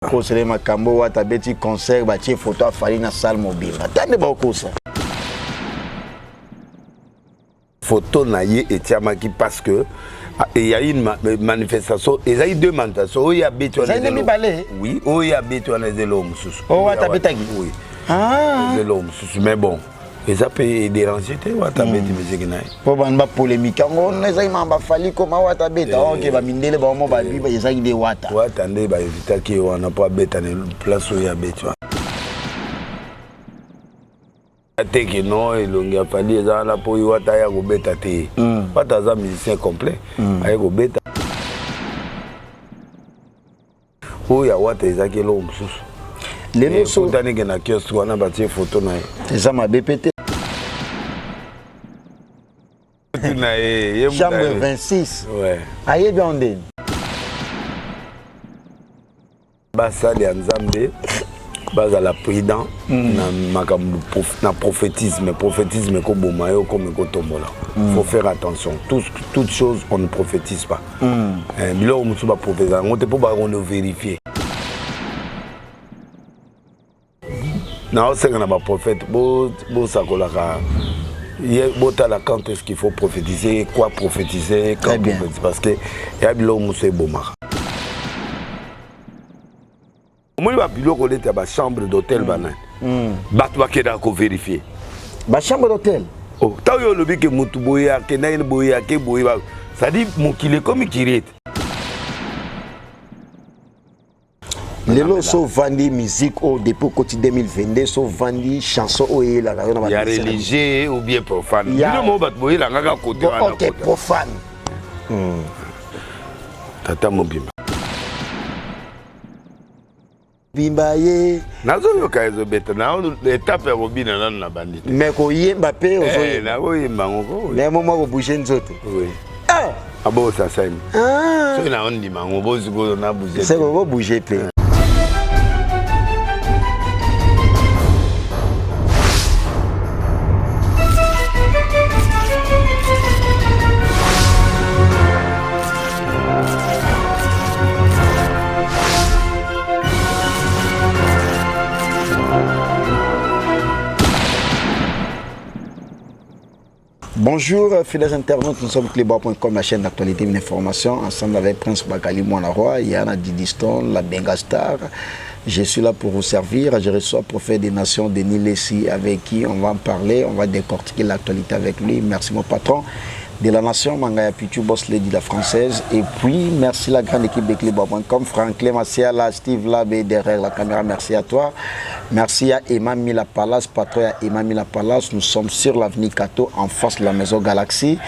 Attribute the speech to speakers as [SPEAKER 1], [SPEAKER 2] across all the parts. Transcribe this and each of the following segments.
[SPEAKER 1] Kosele makambo wata beti concert ba tie photo afali na salle mobile. Attendez ba kosa.
[SPEAKER 2] Photo na ye etiamaki parce que il y a une manifestation, il y a eu deux manifestations, il y a beto
[SPEAKER 1] na zelo.
[SPEAKER 2] Oui, il y a beto na zelo mususu.
[SPEAKER 1] Oh wata betaki.
[SPEAKER 2] Oui.
[SPEAKER 1] Ah.
[SPEAKER 2] Zelo mususu mais bon. Et ça peut déranger te wata beti musique na.
[SPEAKER 1] Po ba polémique ngo neza imamba fali ko ma wata beta OK ba mindele ba mo ba biba yezaki de wata.
[SPEAKER 2] Wata nde ba éviter que on n'a pas beta na place où il y a beto. Que non, il a fallu là pour y avoir un bêta. Pas un musicien complet. Avec un bêta. Oh, il y a what is that qui est l'homme sous. Les noms sont dans les kiosques, on a bâti photo.
[SPEAKER 1] C'est ça ma BPT. Chambre 26.
[SPEAKER 2] Ouais.
[SPEAKER 1] Aïe bien on
[SPEAKER 2] Basa de Nzambe. Basa la prudent na prophétisme comme bomayo comme kotombola. Faut faire attention. Toutes choses on ne prophétise pas. Bilo musu ba prophétiser, on te peut pas on vérifier. Na c'est qu'on a pas prophète, bo sakola ka. Botala quand est-ce qu'il faut prophétiser, quoi prophétiser, quand prophétiser parce que ya bilo musu bomara. Moi, je vais à la chambre d'hôtel. Je vais vérifier.
[SPEAKER 1] La chambre d'hôtel?
[SPEAKER 2] Oh, tu as vu le que Moutouboya, Kenaïn Boya, Keboya. Ça dit, mon qu'il est comme il est.
[SPEAKER 1] Les lots sont vendus musique au dépôt quotidien 2022, sont vendus chansons au et la radio.
[SPEAKER 2] Il y a religieux ou bien profane. Il y a un côté.
[SPEAKER 1] Ok, profane.
[SPEAKER 2] Tata Mobimba.
[SPEAKER 1] Bimbaye
[SPEAKER 2] nazo yoka ezo beta na étape robina nana na bandit
[SPEAKER 1] mais ko yemba pe ozo
[SPEAKER 2] na ko yemba ngoko
[SPEAKER 1] mais momo ko bouger nzoto
[SPEAKER 2] oui
[SPEAKER 1] ah
[SPEAKER 2] abo ça ça
[SPEAKER 1] ah
[SPEAKER 2] so na on dit mango bozi ko na bouger
[SPEAKER 1] c'est ko bouger pe. Bonjour fidèles internautes, nous sommes clébar.com, la chaîne d'actualité et d'information, ensemble avec Prince Bakali Mouanaroy, Yana Didiston, la Bengastar. Je suis là pour vous servir. Je reçois prophète des nations, Denis Lessi, avec qui on va en parler, on va décortiquer l'actualité avec lui. Merci mon patron de la nation, Mangaya Pichu, boss lady de la française. Et puis, merci la grande équipe de clébar.com, Franklin Massia, Steve Labé derrière la caméra, merci à toi. Merci à Emma Mila Palace, patron à Emma Mila Palace. Nous sommes sur l'avenue Kato, en face de la maison Galaxy.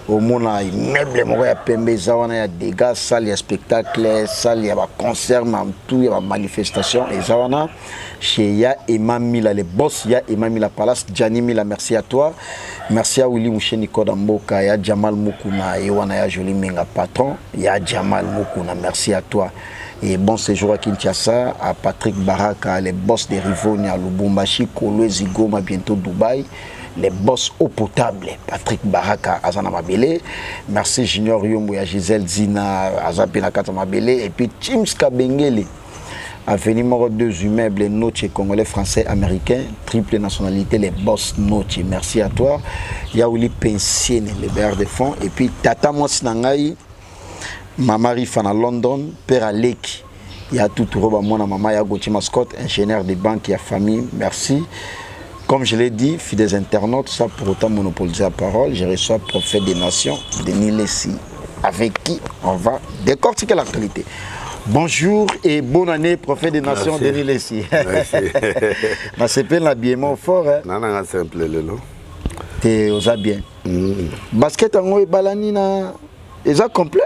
[SPEAKER 1] Au monde, il y a meubles, il y a PMB, il y a des gars, il y a spectacle, il y a concert, il y a manifestation. Et Zawana, chez Emma Mila, les boss, il y a Emma Mila Palace, Gianni Mila, merci à toi. Merci à Willy Moucheni Kodamboka, il y a Jamal Mukuna, il y a Jolie Menga, patron, il y a Jamal Mukuna, merci à toi. Et bon séjour à Kinshasa, à Patrick Baraka, les boss des Rivonia, Lubumbashi, Kolo, Zigoma, bientôt Dubaï, les boss eau potable, Patrick Baraka, Azana Mabele, merci Junior Yombo, Gisèle Zina, Azapina Kata Mabele, et puis James Kabengele, avenue numéro 2 immeuble, Noche, Congolais, Français, Américains, triple nationalité, les boss Noche, merci à toi. Yaouli Pensienne, les BR de fonds, et puis Tata Mosnangaï, Maman Rifan à London, père Alek, il y a tout roba mon maman ya Gauthier Mascotte, ingénieur de banque et famille, merci. Comme je l'ai dit, fidèles internautes, ça pour autant monopoliser la parole, je reçois prophète des nations, Denis Lessi, avec qui on va décortiquer l'actualité. Bonjour et bonne année, prophète des nations, Denis Lessi.
[SPEAKER 2] Merci.
[SPEAKER 1] C'est pas l'habillement fort.
[SPEAKER 2] Non, non, c'est simple, non.
[SPEAKER 1] Tu es bien. Basket en haut et balanina, ils ont complet.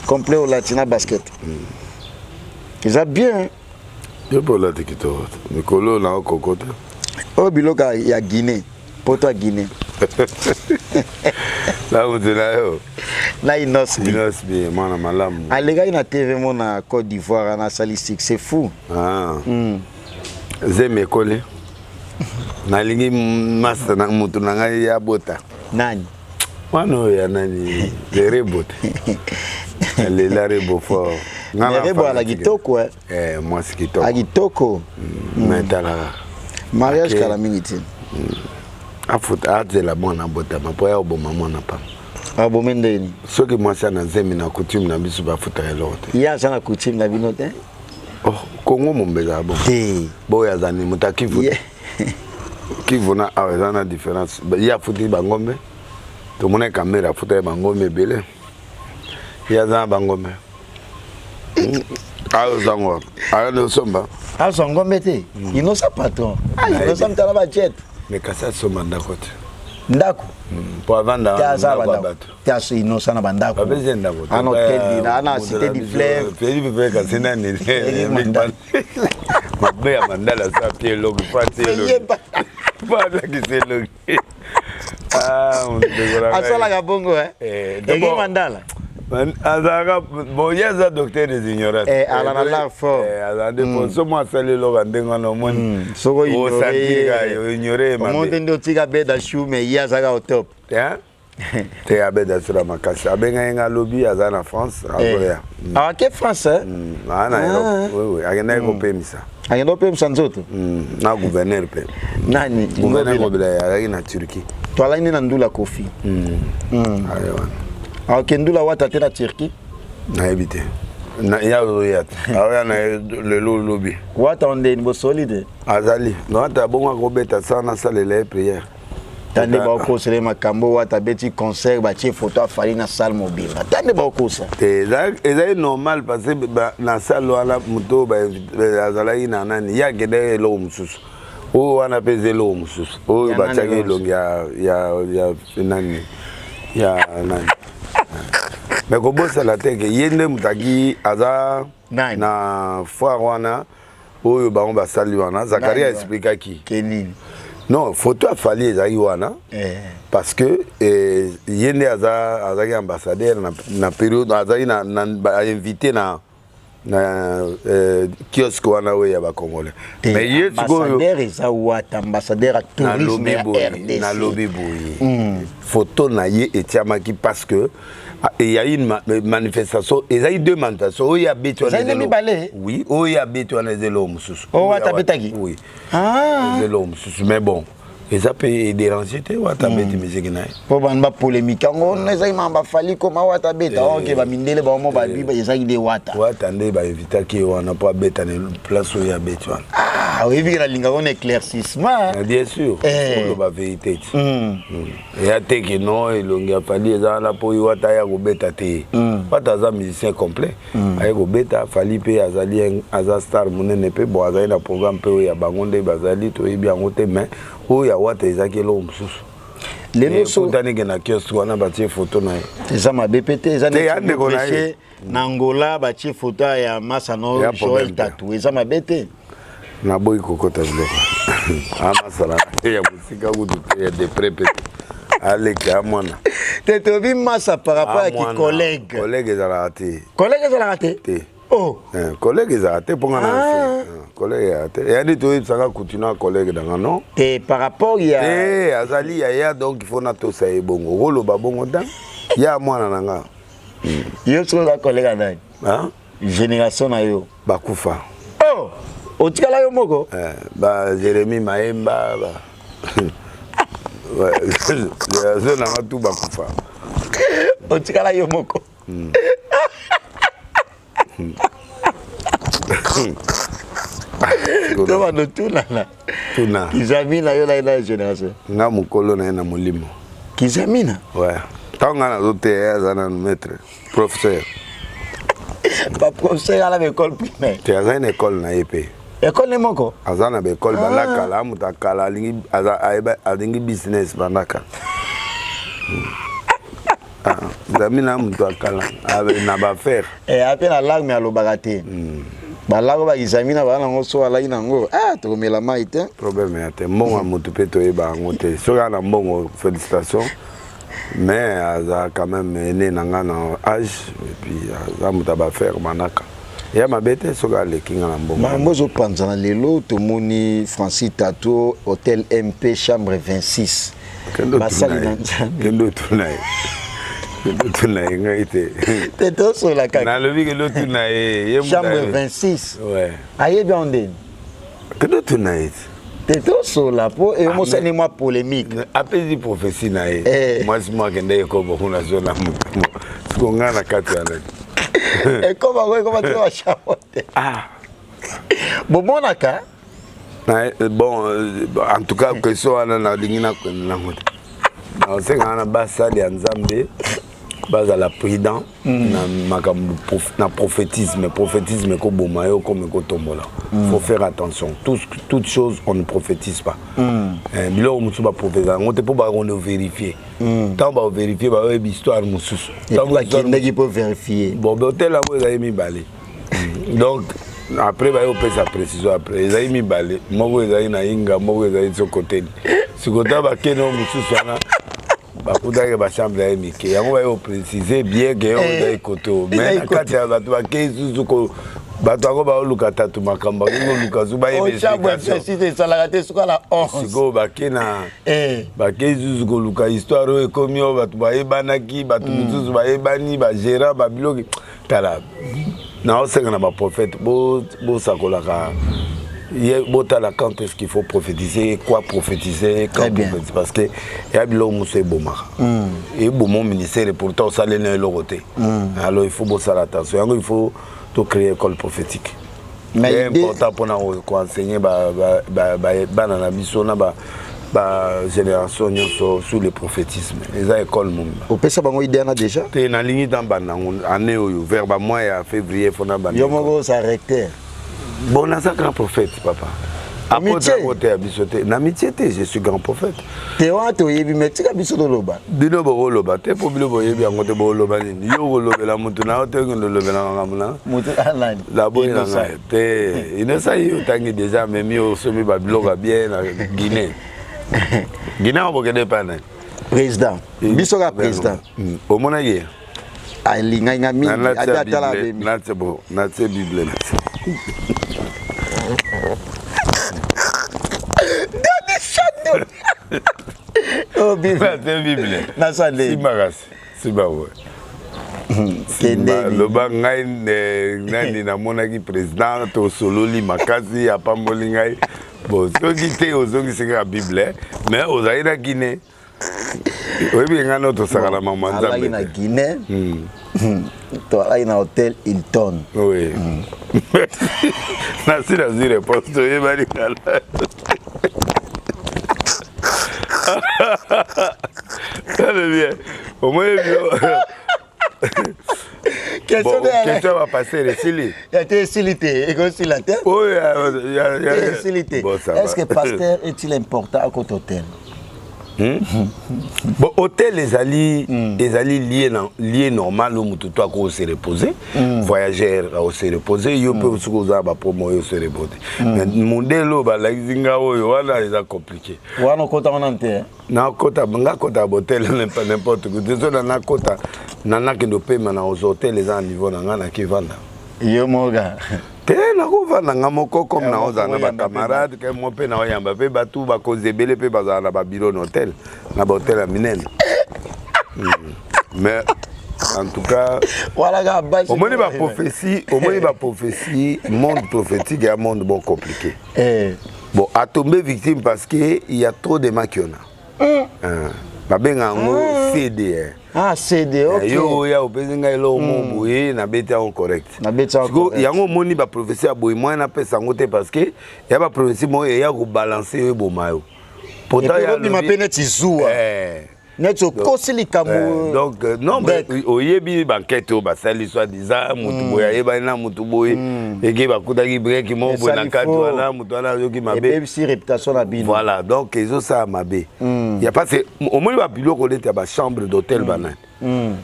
[SPEAKER 1] Complet au Latina basket. Ils ont bien.
[SPEAKER 2] Je peux la dire que tu as. Mikolo, là, au cocotte.
[SPEAKER 1] Oh, Biloka, il y a Guinée. Pour toi, Guinée.
[SPEAKER 2] Là où tu es là,
[SPEAKER 1] là, il n'ose bien.
[SPEAKER 2] Il n'ose bien, moi, je suis malade.
[SPEAKER 1] Ah, les gars, il y a TV en Côte d'Ivoire, en Salistique, c'est fou.
[SPEAKER 2] Ah. J'aime mes collègues. Nalingi master na mutu nanga ya bota.
[SPEAKER 1] Nani?
[SPEAKER 2] Wano ya nani? Le rebot. Le la rebo fort.
[SPEAKER 1] Merebo à la kitoko, hein.
[SPEAKER 2] Moi, c'est kitoko.
[SPEAKER 1] À kitoko.
[SPEAKER 2] Mais t'as la.
[SPEAKER 1] Mariage à la minute.
[SPEAKER 2] A foot, a de la bonne abota, ma poya au bon maman n'a pas.
[SPEAKER 1] Ah, bon, mendeni.
[SPEAKER 2] Ce que moi, c'est un zemi na coutume na bisu ba foot à l'autre.
[SPEAKER 1] Il y a ça coutume na binote.
[SPEAKER 2] Oh, Congo mon beza bon. Boya zani mutaki foot. Qui vona a une différence. Il y a foot bangombe. Tout le monde caméra foot bangombe belé. Il y a ça bangombe. Ah, zango. Ah, le somba.
[SPEAKER 1] Ah, zangombe te. Innocent patron. Ah, innocent t'as la jet.
[SPEAKER 2] Mais kasa somba ndakote.
[SPEAKER 1] Ndako.
[SPEAKER 2] Pour avant
[SPEAKER 1] ndako. T'as ce innocent na bandako.
[SPEAKER 2] Pas besoin ndako.
[SPEAKER 1] Ah non, na cité du fleuve.
[SPEAKER 2] Philippe veut que c'est nani. Ma belle mandala ça pied log pas là qui c'est log. Ah, on dégoûte.
[SPEAKER 1] Ah, ça la bongo hein. Et mandala.
[SPEAKER 2] Azara bon il y a un docteur des ignorants.
[SPEAKER 1] Ala la fort.
[SPEAKER 2] Azande pour ce moi salut lo bandenga no mon.
[SPEAKER 1] Soko
[SPEAKER 2] ignorer ma.
[SPEAKER 1] Mon tendo tika beda chou mais il y a ça au top.
[SPEAKER 2] Hein? T'es à beda sur la makasi. Abenga nga lobby azana France, Korea.
[SPEAKER 1] Ah que français?
[SPEAKER 2] Ah na Europe. Oui, agenda ko pemisa.
[SPEAKER 1] Agenda pemisa nzoto.
[SPEAKER 2] Na gouverneur pe.
[SPEAKER 1] Nani?
[SPEAKER 2] Gouverneur mobile ya na Turquie.
[SPEAKER 1] Toi là ni na ndula kofi.
[SPEAKER 2] Ayo.
[SPEAKER 1] Ah, Kendula wata tena Turquie?
[SPEAKER 2] Na habité. Na ya royat. Ah na le lobby.
[SPEAKER 1] Wata onde ni solide.
[SPEAKER 2] Azali. No ata bonga ko beta sana salle les prières.
[SPEAKER 1] Tande ba ko sele makambo wata beti concert ba tie photo afali na salle mobile. Tande ba ko ça.
[SPEAKER 2] C'est normal parce que na salle wala muto ba azala ina nani ya gede lo mususu. O wana peze lo mususu. O ba chage lo ya nani. Ya nani. Mais comment ça la tête que yende mutaki aza na foire wana oyo ba on ba sali wana Zakaria explique qui
[SPEAKER 1] Kenini
[SPEAKER 2] non photo a fallu ezali wana parce que yende aza ambassadeur na période azali na invité na kiosque wana oyo ya ba congolais mais yesu
[SPEAKER 1] ambassadeur eza wata ambassadeur à tourisme ya RDC
[SPEAKER 2] na lobby boye photo na ye etiamaki parce que il y a une manifestation, il y a eu deux manifestations. Il y a béton oui, il y a béton les hommes.
[SPEAKER 1] Oh, tu as béton
[SPEAKER 2] oui.
[SPEAKER 1] Ah.
[SPEAKER 2] Les hommes, mais bon. Et ça peut déranger, tu vois, tu as béton musique.
[SPEAKER 1] Pour une polémique, on a fallu comme on a béton. Ok, va miner les bons bah il y a des wata.
[SPEAKER 2] Ouais, attendez, bah éviter qu'on n'a pas béton place où il y a béton.
[SPEAKER 1] Ah, oui, la ligne on éclaircissement.
[SPEAKER 2] Bien sûr. C'est la vérité. Il y a des qui non, il a fallu là pour y wata ya go beta te. Pas un musicien complet. Ay go beta fallu pe azali aza star munene pe bo azali na programme pe ya bangonde bazali to yebi angote mais o ya wata ezaki lo msusu. Les so tani ke na kiosque wana batie photo na.
[SPEAKER 1] Eza ma BPT eza na Angola batie photo ya Masano Joel Tatou eza ma BPT.
[SPEAKER 2] Na boy kokota biloko. Ama sala ya musika kudu ya de prépé. Allez, Kamona.
[SPEAKER 1] Tu te dis massa par rapport à qui collègue.
[SPEAKER 2] Collègue est raté.
[SPEAKER 1] Collègue est raté. Oh.
[SPEAKER 2] Collègue est raté pour un collègue est raté. Et dit toi ça va continuer à collègue dans non.
[SPEAKER 1] Et par rapport il y a
[SPEAKER 2] azali ya donc il faut na to ça bongo. Rolo ba bongo dan. Ya mwana nanga.
[SPEAKER 1] Yo so la collègue na.
[SPEAKER 2] Hein?
[SPEAKER 1] Génération na yo.
[SPEAKER 2] Ba kufa.
[SPEAKER 1] Oh. Otikala yo moko.
[SPEAKER 2] Ba Jérémy Maemba ba. Ouais, je n'ai pas tout bakufa.
[SPEAKER 1] On tient la yomoko. Comment nous tout là?
[SPEAKER 2] Tuna.
[SPEAKER 1] Kizamina yo la génération.
[SPEAKER 2] Nga mukolo na mulimo.
[SPEAKER 1] Kizamina?
[SPEAKER 2] Ouais. Tant nga na doté azana maître, professeur.
[SPEAKER 1] Pas professeur à l'école primaire.
[SPEAKER 2] Tu as une école na épée.
[SPEAKER 1] École ne moko.
[SPEAKER 2] Azana be école balaka la mutakala lingi alingi business banaka. Zamina mutakala avec na ba faire.
[SPEAKER 1] Et après la langue mais alobagate. Balago ba examina bana ngoso ala inango. Ah to mela maite.
[SPEAKER 2] Problème ate mbongo mutupe to eba ngote. Soka na mbongo félicitations. Mais aza quand même né nanga na âge et puis aza mutaba faire banaka. Ya mabete soka le kinga na mbongo.
[SPEAKER 1] Mambozo panzana lelo to moni Francis Tatou hôtel MP chambre 26.
[SPEAKER 2] Kendo tunai. Tu n'as rien été.
[SPEAKER 1] T'es trop sur la carte.
[SPEAKER 2] Dans le vie que l'autre n'a
[SPEAKER 1] Chambre 26.
[SPEAKER 2] Ouais.
[SPEAKER 1] Aïe, bien, on dit.
[SPEAKER 2] Que l'autre n'a été.
[SPEAKER 1] T'es trop sur la peau et moi, c'est moi polémique.
[SPEAKER 2] Après, dit prophétie n'a été. Moi, c'est moi qui ai comme beaucoup de zone. Ce qu'on a la carte.
[SPEAKER 1] Et comment tu vas chapoter?
[SPEAKER 2] Ah.
[SPEAKER 1] Bon, naka.
[SPEAKER 2] Bon, en tout cas, que ce soit dans la ligne, on sait qu'on a basa de Nzambe, basa la prudent, na prophétisme, prophétisme comme Bomayo, comme Kotombola. Faut faire attention. Toutes choses, on ne prophétise pas. Là, on ne peut pas prophétiser. On ne peut pas vérifier. Tant on va vérifier, on va histoire moussous.
[SPEAKER 1] Tant on peut vérifier.
[SPEAKER 2] Bon, l'hôtel là, vous avez mis balai. Donc, après, on peut sa précision après. Ils ont mis balai. Moi, vous avez na inga, moi, vous avez sur côté. Ce côté, bah, qu'est-ce que nous bah, pour d'ailleurs, bah, chambre là, Mickey. On va préciser bien que on a côté. Mais quand il y a bah, qu'est-ce que bah, tu as pas lu kata tu makamba, lu kazu bah,
[SPEAKER 1] il chambre précisé, ça l'a raté sur la 11.
[SPEAKER 2] Sigo bah, qu'est-ce bah, qu'est-ce que lu ka histoire est comme yo bah, tu bah, ebanaki, bah, tu mutuzu bah, ebani, bah, gérant, bah, bilogi. Tala. Non, c'est un prophète. Bon, ça colaka. Quand est-ce qu'il faut prophétiser, quoi prophétiser, quand prophétiser, parce que il y a bien monsieur Bomara. Et mon ministère et pourtant ça l'est dans l'autre. Alors il faut bosser attention. Il faut créer une école prophétique. C'est important pour nous enseigner dans la mission la génération sur le prophétisme. Les écoles mon.
[SPEAKER 1] Au pesa bango idée na déjà.
[SPEAKER 2] T'es na ligne dans année vers mois à février fona ban.
[SPEAKER 1] Yo mo ça recteur.
[SPEAKER 2] Bon, on a un grand prophète, papa. Amitié. Je suis grand prophète.
[SPEAKER 1] Tu es mais tu as besoin de l'oba.
[SPEAKER 2] Dino bo loba, te po bilo boye bi angote bo loba ni. Yo lobe la mutu na hote ngondo lobe na ngamuna.
[SPEAKER 1] Mutu alani.
[SPEAKER 2] La bonne na te. Ina sa yo tangi déjà même yo somi ba bloga bien na Guinée. Guinée on bokede pa na.
[SPEAKER 1] Président. Biso ka président.
[SPEAKER 2] O mona ye.
[SPEAKER 1] Ali nga mi ada tala be.
[SPEAKER 2] Na te bo, na te Bible.
[SPEAKER 1] Oh, Bible.
[SPEAKER 2] C'est Bible.
[SPEAKER 1] C'est
[SPEAKER 2] Maras. C'est pas vrai. Le bangai nani na monaki président to sololi makasi ya pamboli ngai. Bon, ceux qui étaient aux autres qui c'est la Bible, mais aux Aïda Guinée. Oui, bien, on a notre sakala maman.
[SPEAKER 1] Aïda na Guinée. Toi, là, il y a un hôtel Hilton.
[SPEAKER 2] Oui. Merci la réponse. Tu vas ça va bien. Au moins, question va passer les Sili.
[SPEAKER 1] Il y a été silité. Et aussi la terre.
[SPEAKER 2] Oui, il y a
[SPEAKER 1] silité. Est-ce que pasteur est-il important à côté hôtel?
[SPEAKER 2] Bon, hôtel, les alliés liés normal, où tu dois se reposer. Voyageurs, à se reposer. Ils peuvent se reposer, se reposer. Mais mon délo, c'est compliqué.
[SPEAKER 1] On compte en entier.
[SPEAKER 2] Na kota banga kota hôtel n'importe quoi. Désolé na kota nana qui nous paye maintenant aux hôtels les gens niveau na qui vendent.
[SPEAKER 1] Yo moga.
[SPEAKER 2] Te na ko vanda ngamoko comme na ozana ba camarade que mon pe na oyamba pe batu ba kozebele pe bazana ba bureau hôtel na ba hôtel à Minene. Mais en tout cas
[SPEAKER 1] voilà
[SPEAKER 2] au moins ba prophétie, monde prophétique et un monde bon compliqué. Bon, à tomber victime parce que il y a trop de maquiona. Babenga ngo CD.
[SPEAKER 1] Ah, CD, ok.
[SPEAKER 2] Yo ya opezinga elo moboye na beta on correct.
[SPEAKER 1] Na beta on correct.
[SPEAKER 2] Yango moni ba prophétie aboy moi na pesa ngote parce que ya ba prophétie mo ya ko balancer bomayo.
[SPEAKER 1] Pourtant ya bi mapene tizua. Neto kosili kamu.
[SPEAKER 2] Donc non mais oyebi banquette o ba sali soit disant mutu boya yeba na mutu boye eke ba kutaki break mo bo na kadwa na mutu na yoki mabe.
[SPEAKER 1] Et puis si réputation na bino.
[SPEAKER 2] Voilà, donc ils ont ça mabe. Il y a pas au moins ba bilo ko leta ba chambre d'hôtel banan.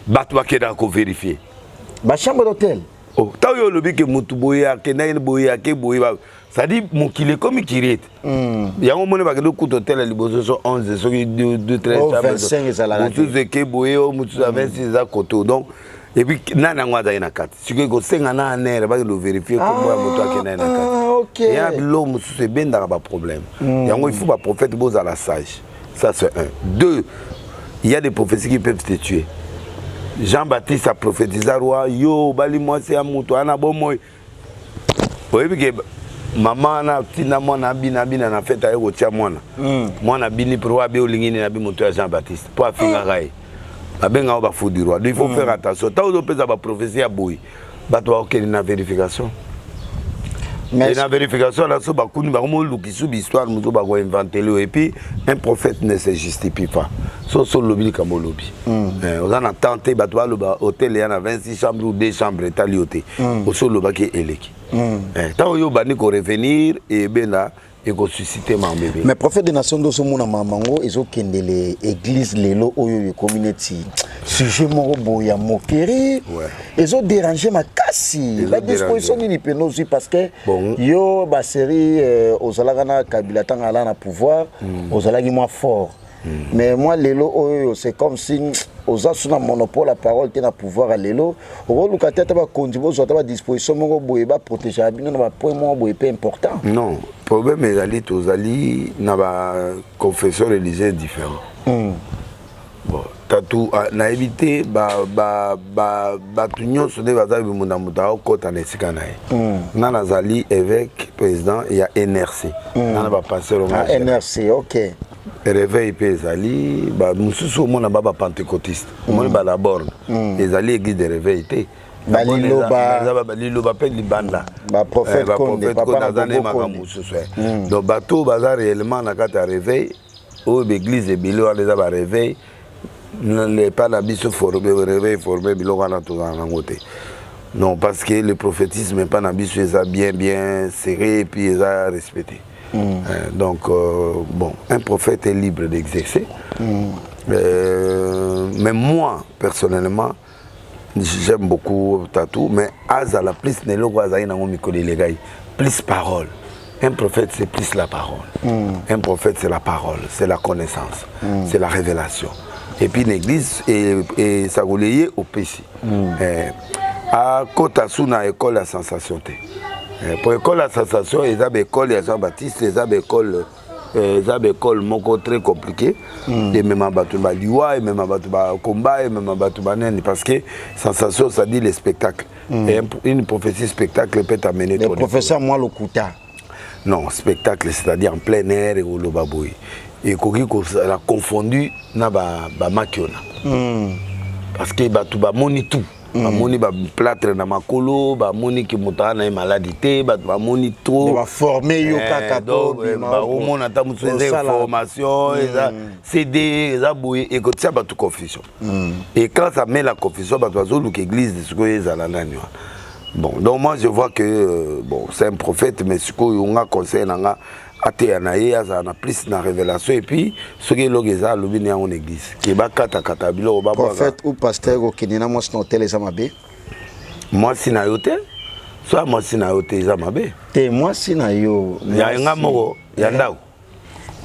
[SPEAKER 2] Batu ba keda ko vérifier.
[SPEAKER 1] Ba chambre d'hôtel.
[SPEAKER 2] Oh, ta yo lobi ke mutu boya ke na boya ke boya. Ça dit mon qu'il est comme qui est. Il y a un moment où coup d'hôtel à Liboso sont 11 sont 2 13
[SPEAKER 1] 25 ça la.
[SPEAKER 2] Mutu zeke boyo mutu 26 à côté. Donc et puis nana ngwaza ina 4. Si que go senga na nere ba le vérifier comment mutu akena ina 4.
[SPEAKER 1] OK.
[SPEAKER 2] Il y a l'eau mutu c'est ben dans pas problème. Il faut pas prophète boza la sage. Ça c'est un. 2. Il y a des prophéties qui peuvent te tuer. Jean-Baptiste a prophétisé roi yo bali moi c'est amuto ana bomoy. Oui que maman na tina mwana bina na fête ayo kotia mwana. Mwana bini pour roi be olingini na bi moto ya Jean-Baptiste. Po afinga rai. Abenga ba fou du roi. Il faut faire attention. Ta ozo pesa ba prophétie a boy. Ba to ok na vérification. Mais la vérification là so ba kuni ba mo lukisu bi histoire muzo ba ko inventer le et puis un prophète ne se justifie pas. So lobby comme lobby. On a tenté ba to ba hôtel ya na 26 chambres ou 2 chambres tali hôtel. Au so loba ki eleki. Tant yo ba ni ko revenir et ben là et ko susciter mon bébé.
[SPEAKER 1] Mais prophète des nations do so mona mamango ezo kendele église lelo oyo community. Sujet moko boya mokeri. Ezo déranger ma kasi. La disposition ni penosi parce que yo ba série ozalaka na Kabila tanga na pouvoir, ozalaki moi fort. Mais moi lelo oyo c'est comme si oza suna monopole la parole te na pouvoir à lelo o luka tete ba kondibo zo ta ba disposition moko boye ba protéger abino na ba point moko boye peu important.
[SPEAKER 2] Non, problème est ali tozali na ba confession religieuse différent. Bon, tatu na éviter ba tunyo sonné baza bimunda muta okota na esika na ye. Na nazali évêque président il y a NRC. Na ba pasteur
[SPEAKER 1] NRC, OK.
[SPEAKER 2] Réveil pezali ba mususu mona baba pentecôtiste mona ba la borne ezali église de réveil té baliloba pe libanda
[SPEAKER 1] ba prophète konde papa na
[SPEAKER 2] maka mususu donc bato baza réellement na kata réveil au église de bilo les ba réveil ne pas na biso formé réveil formé biloko na to na ngote non parce que le prophétisme n'est pas na biso eza bien serré et puis eza respecté. Donc, bon, un prophète est libre d'exercer. Mais moi, personnellement, j'aime beaucoup Tatou, mais Azala plus plus parole. Un prophète, c'est plus la parole. Un prophète, c'est la parole, c'est la connaissance, c'est la révélation. Et puis l'église, et ça relaye au PC. À Kotasuna, école la sensation. Pour l'école la sensation, ils ont l'école de Jean-Baptiste, ils ont l'école moko très compliquée. Et même à Batouba Liwa, et même à Batouba Combat, et même à Batouba Nene, parce que sensation, ça dit les spectacles. Et une prophétie spectacle peut t'amener.
[SPEAKER 1] Le professeur moi le Kouta.
[SPEAKER 2] Non, spectacle, c'est-à-dire en plein air et au Lobaboui. Et Kokiko a confondu na ba makiona. Parce que Batouba moni tout. Bamoni ba plâtre na makolo ba moni ki mutana e maladie ba moni trop
[SPEAKER 1] ba former yo kaka to
[SPEAKER 2] ba o mona ta mutu des informations eza CD eza boye et que ça ba tout confusion et quand ça met la confusion ba zo lu église de ce que ezala nani. Bon donc moi je vois que bon c'est un prophète mais ce que on a conseil nanga ate anaye azana plus na révélation et puis ce que l'ogeza lobini en église qui ba kata bilo ba
[SPEAKER 1] prophète ou pasteur au Kenya moi c'est hôtel ezamabe
[SPEAKER 2] moi si na hôtel soit moi si na hôtel ezamabe
[SPEAKER 1] te moi si na yo
[SPEAKER 2] ya ngamo ya ndao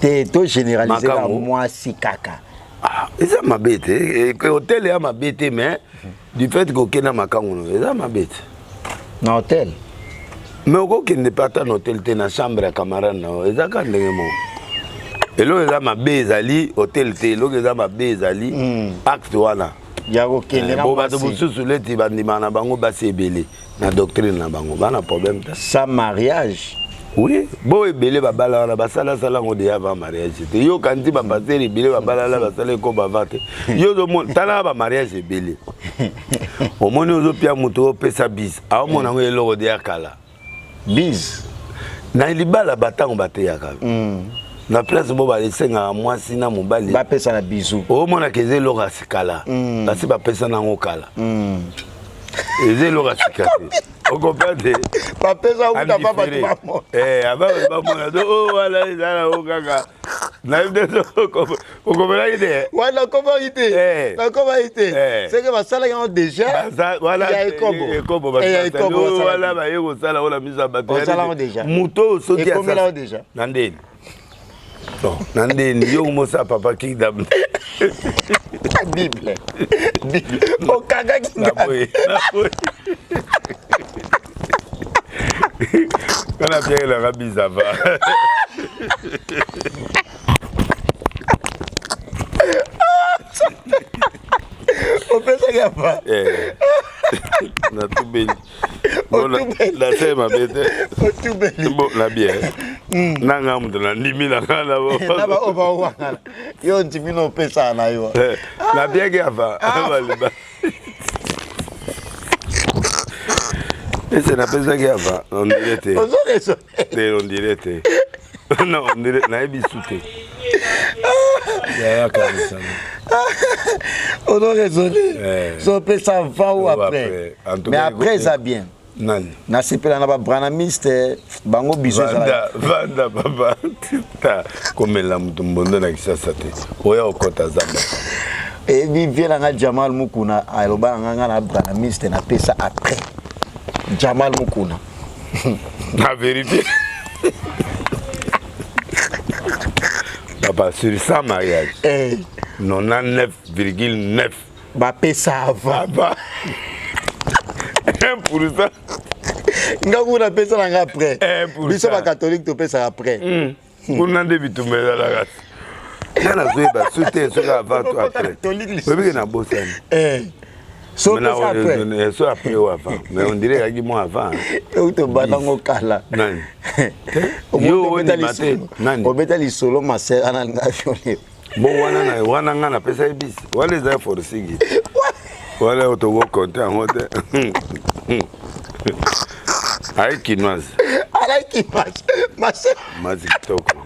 [SPEAKER 1] te to généraliser la moi si kaka
[SPEAKER 2] ezamabe te que hôtel ya mabete mais du fait que Kenya makango ezamabe
[SPEAKER 1] na hôtel.
[SPEAKER 2] Mais au qui n'est pas un hôtel, tu na chambre à camarade, non, ils ont quand même. Et là, ils ont ma bezali, hôtel, ils ont ma bezali, acte voilà.
[SPEAKER 1] Yago Kenya.
[SPEAKER 2] Bon, bah, de vous soulever, tu vas dire, na bango ba c'est belé, na doctrine na bango, ba na problème.
[SPEAKER 1] Sans mariage.
[SPEAKER 2] Oui, bon et belé ba bala na ba sala on dit avant mariage. Yo quand tu vas passer les belé ba bala la ba sala ko ba vate. Yo do mon tala ba mariage et belé. Au moins nous pia moto pesa bis. A au mon ngo lo de akala.
[SPEAKER 1] Bis
[SPEAKER 2] na libala batango bateyaka na place bo ba lesenga mwasi na mobali
[SPEAKER 1] ba pesa na bizu
[SPEAKER 2] o mona keze lo rasikala basi ba pesa na ngokala eze lo rasikala o comprendre
[SPEAKER 1] ba pesa ou ta papa tu vas mort
[SPEAKER 2] aba ba mona do o wala izala o kaka na ndezo ko comprendre idée
[SPEAKER 1] wala comment idée na comment idée c'est que ba sala yango déjà
[SPEAKER 2] voilà
[SPEAKER 1] ya ekobo
[SPEAKER 2] wala ba yego sala wala misa
[SPEAKER 1] bateri
[SPEAKER 2] muto so dia
[SPEAKER 1] ça déjà
[SPEAKER 2] nandeni bon nandeni yo mosa papa ki dam
[SPEAKER 1] Bible o kaga ki
[SPEAKER 2] na boy kana bien la rabisa va
[SPEAKER 1] o pensa Gaba.
[SPEAKER 2] Na tout beli. La c'est ma bête.
[SPEAKER 1] Tout beli.
[SPEAKER 2] Bon la bière. Nanga mutu na ndimi na ngala bo.
[SPEAKER 1] Na ba oba wangala. Yo ndimi no pesa na yo.
[SPEAKER 2] La bière Gaba. Baliba. Et c'est la pesa Gaba. On dirait te. On dirait te. Non, on dirait na ebisute. Ya kabisa.
[SPEAKER 1] On doit raisonner. So pesa avant ou après. Mais après ça bien.
[SPEAKER 2] Nani
[SPEAKER 1] na sepela na ba branamiste bango biso
[SPEAKER 2] vanda baba ta komela mutumbondo na kisasa te oya okota zamba
[SPEAKER 1] et vivela nga Jamal Mukuna aloba nga na branamiste na pesa après Jamal Mukuna
[SPEAKER 2] la vérité papa sur 100 mariages 99,9
[SPEAKER 1] ba pesa avant
[SPEAKER 2] pour ça
[SPEAKER 1] ngaku na pesa nga après biso ba catholique to pesa après
[SPEAKER 2] pour nande bitumela la gat na zoeba soute soka avant to après bébé na bossani
[SPEAKER 1] so pesa après
[SPEAKER 2] so après ou avant mais on dirait qu'il moi avant
[SPEAKER 1] ou to banango kala
[SPEAKER 2] nani yo woni maté nani
[SPEAKER 1] obetali solo maser ana nga violé
[SPEAKER 2] bon wana nga na pesa ebisi wale za for sigi wale otogo compter en hote ay kinoise
[SPEAKER 1] ay kinoise
[SPEAKER 2] mazi kitoko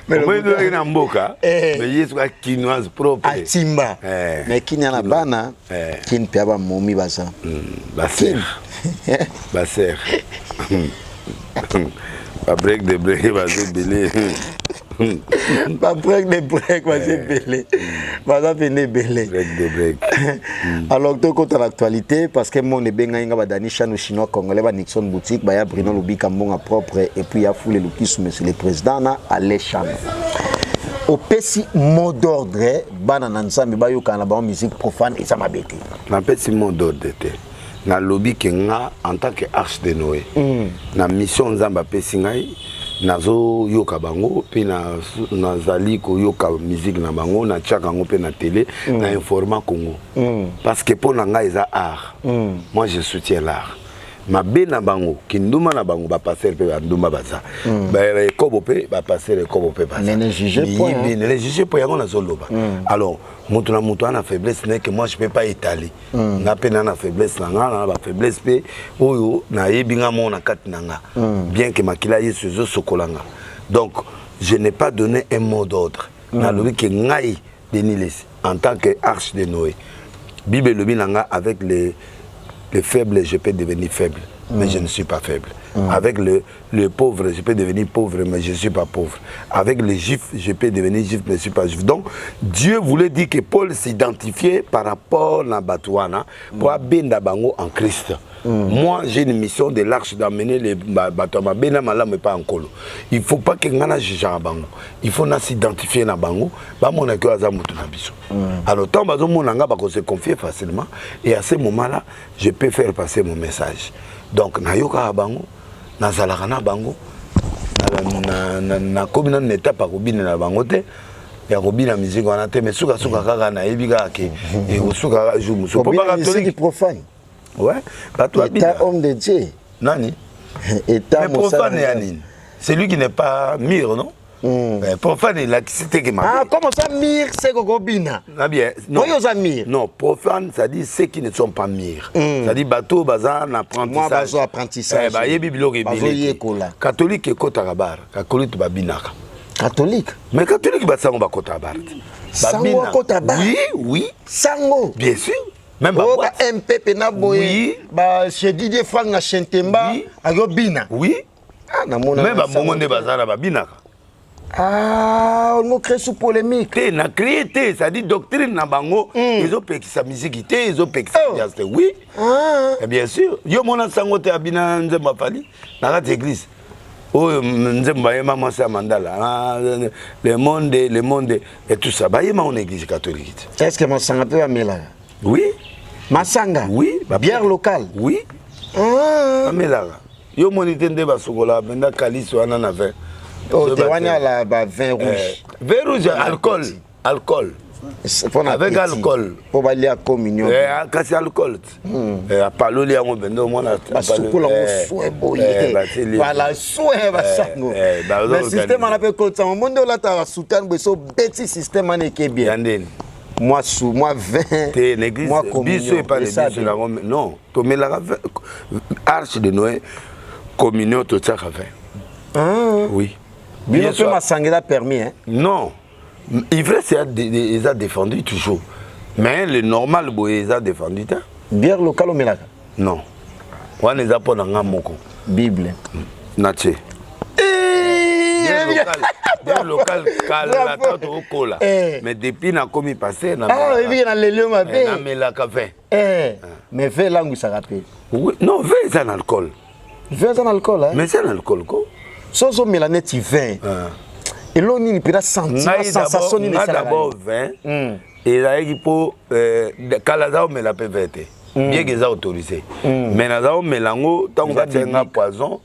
[SPEAKER 2] mais moi je suis en mboka mais je suis kinoise propre
[SPEAKER 1] atimba mais kinya na bana kin pe ba momi basa
[SPEAKER 2] baser ba break de break ba belé
[SPEAKER 1] ba break de break va se belé va venir belé
[SPEAKER 2] break de break
[SPEAKER 1] alors to contre l'actualité parce que mon ebenga inga ba dani chano chinois congolais ba Nixon boutique ba ya Bruno Lubika mbonga propre et puis ya foule Lukis monsieur le président na ale chano au pesi mot d'ordre bana na nsambi ba yoka na ba musique profane et ça m'a bêté
[SPEAKER 2] na pesi mot d'ordre te na lobby que nga en tant que arche de Noé na mission nzamba pesi ngai nazo yoka bango pe na zali ko yoka musique na bango na tchaka ngo pe na télé na informa Congo parce que pour nga eza art moi je soutiens l'art ma bena bango kinduma na bango ba passer pe ba nduma baza ba ekobo pe ba passer ekobo pe baza
[SPEAKER 1] ne juger point
[SPEAKER 2] ne juger point yango na zoloba alors mutu na mutu ana faiblesse n'est que moi je peux pas étaler nga pe na faiblesse na ba faiblesse pe oyo na yebinga mona kati nanga bien que makila yesu zo sokolanga donc je n'ai pas donné un mot d'ordre na lobi que ngai Denis en tant que arche de Noé Bible lobi nanga avec les faibles, je peux devenir faible, mais je ne suis pas faible. Avec le pauvre, je peux devenir pauvre, mais je ne suis pas pauvre. Avec les juifs, je peux devenir juif, mais je ne suis pas juif. Donc, Dieu voulait dire que Paul s'identifiait par rapport à Batouana pour abenda bango en Christ. Moi, j'ai une mission de l'arche d'amener les Batouana, bena malam pas en colo. Il ne faut pas que ngana juge à bango. Il faut s'identifier na bango. Ba mon akio azamutu na biso. Alors, tant bazo mon anga ba se confier facilement. Et à ce moment-là, je peux faire passer mon message. Donc, na yoka bango. Na zalaka na bango na komi na neta pa kobina na bango te ya kobina musique wana te mais suka kaka na yebika ke et suka jour muso
[SPEAKER 1] pas catholique profane
[SPEAKER 2] ouais pas toi
[SPEAKER 1] bien homme de Dieu
[SPEAKER 2] nani
[SPEAKER 1] état
[SPEAKER 2] profane ya nini c'est lui qui n'est pas mire non profane la cité que
[SPEAKER 1] ah comment ça mire c'est kokobina
[SPEAKER 2] na bien non
[SPEAKER 1] non
[SPEAKER 2] profane ça dit ceux qui ne sont pas mire ça dit bateau bazar na apprentissage ba yebi biloko ebele catholique ekota bar catholique babinaka
[SPEAKER 1] catholique
[SPEAKER 2] mais catholique basango bakota bar
[SPEAKER 1] sango kota bar
[SPEAKER 2] oui
[SPEAKER 1] sango
[SPEAKER 2] bien sûr même ba
[SPEAKER 1] MP na boye ba chez Didier Franck na Chentemba ayobina
[SPEAKER 2] oui
[SPEAKER 1] ah na mona
[SPEAKER 2] même ba mongonde bazara babinaka
[SPEAKER 1] ah, on crée sous polémique.
[SPEAKER 2] Na créé, ça dit doctrine na bango, ils ont payé sa musique, ils ont payé sa jazz, oui. Et bien sûr, yo mona sangote abina nzemba fali, na rat église. Oh nzemba yema masa mandala, le monde et tout ça. Ba yema en église catholique.
[SPEAKER 1] Est-ce que Masanga peut amela?
[SPEAKER 2] Oui.
[SPEAKER 1] Masanga?
[SPEAKER 2] Oui.
[SPEAKER 1] Bière locale?
[SPEAKER 2] Oui. Amela. Yo monité ndeba sokola, benda kaliso anana vin.
[SPEAKER 1] Oh, tu as la vin rouge.
[SPEAKER 2] Vin rouge, alcool. avec alcool.
[SPEAKER 1] Pour aller à communion.
[SPEAKER 2] Kasi alcool. Apaloli yango bendo mona.
[SPEAKER 1] Basukola souhait boye. Voilà souhait basango. Le système on appelle comme ça. Au monde là ta soutane beso petit système en est bien. Moi sous moi 20.
[SPEAKER 2] T'es l'église. Moi communion. Biso pas l'église la Rome. Non. To me la arche de Noé communion tout ça fait. Oui.
[SPEAKER 1] Bien sûr ma sanguine permis hein.
[SPEAKER 2] Non. Il vrai c'est ils a défendu toujours. Mais le normal boy ils a défendu ta.
[SPEAKER 1] Bière locale au melaka.
[SPEAKER 2] Non. On les a pas dans un moko.
[SPEAKER 1] Bible.
[SPEAKER 2] Naché. Bière locale la tante au cola. Mais depuis na commis passé na.
[SPEAKER 1] Ah oui na le lieu ma bé.
[SPEAKER 2] Na melaka vin.
[SPEAKER 1] Mais vin langue ça rappelle.
[SPEAKER 2] Oui, non vin c'est un alcool.
[SPEAKER 1] Vin c'est un alcool hein.
[SPEAKER 2] Mais c'est un alcool quoi.
[SPEAKER 1] Soso melanette vin. Et l'on n'y peut pas sentir sensation ni
[SPEAKER 2] d'abord vin. Et là il faut Kalazao me la peut verte. Bien qu'ils a autorisé. Mais Nazao melango tant qu'on va tenir poison.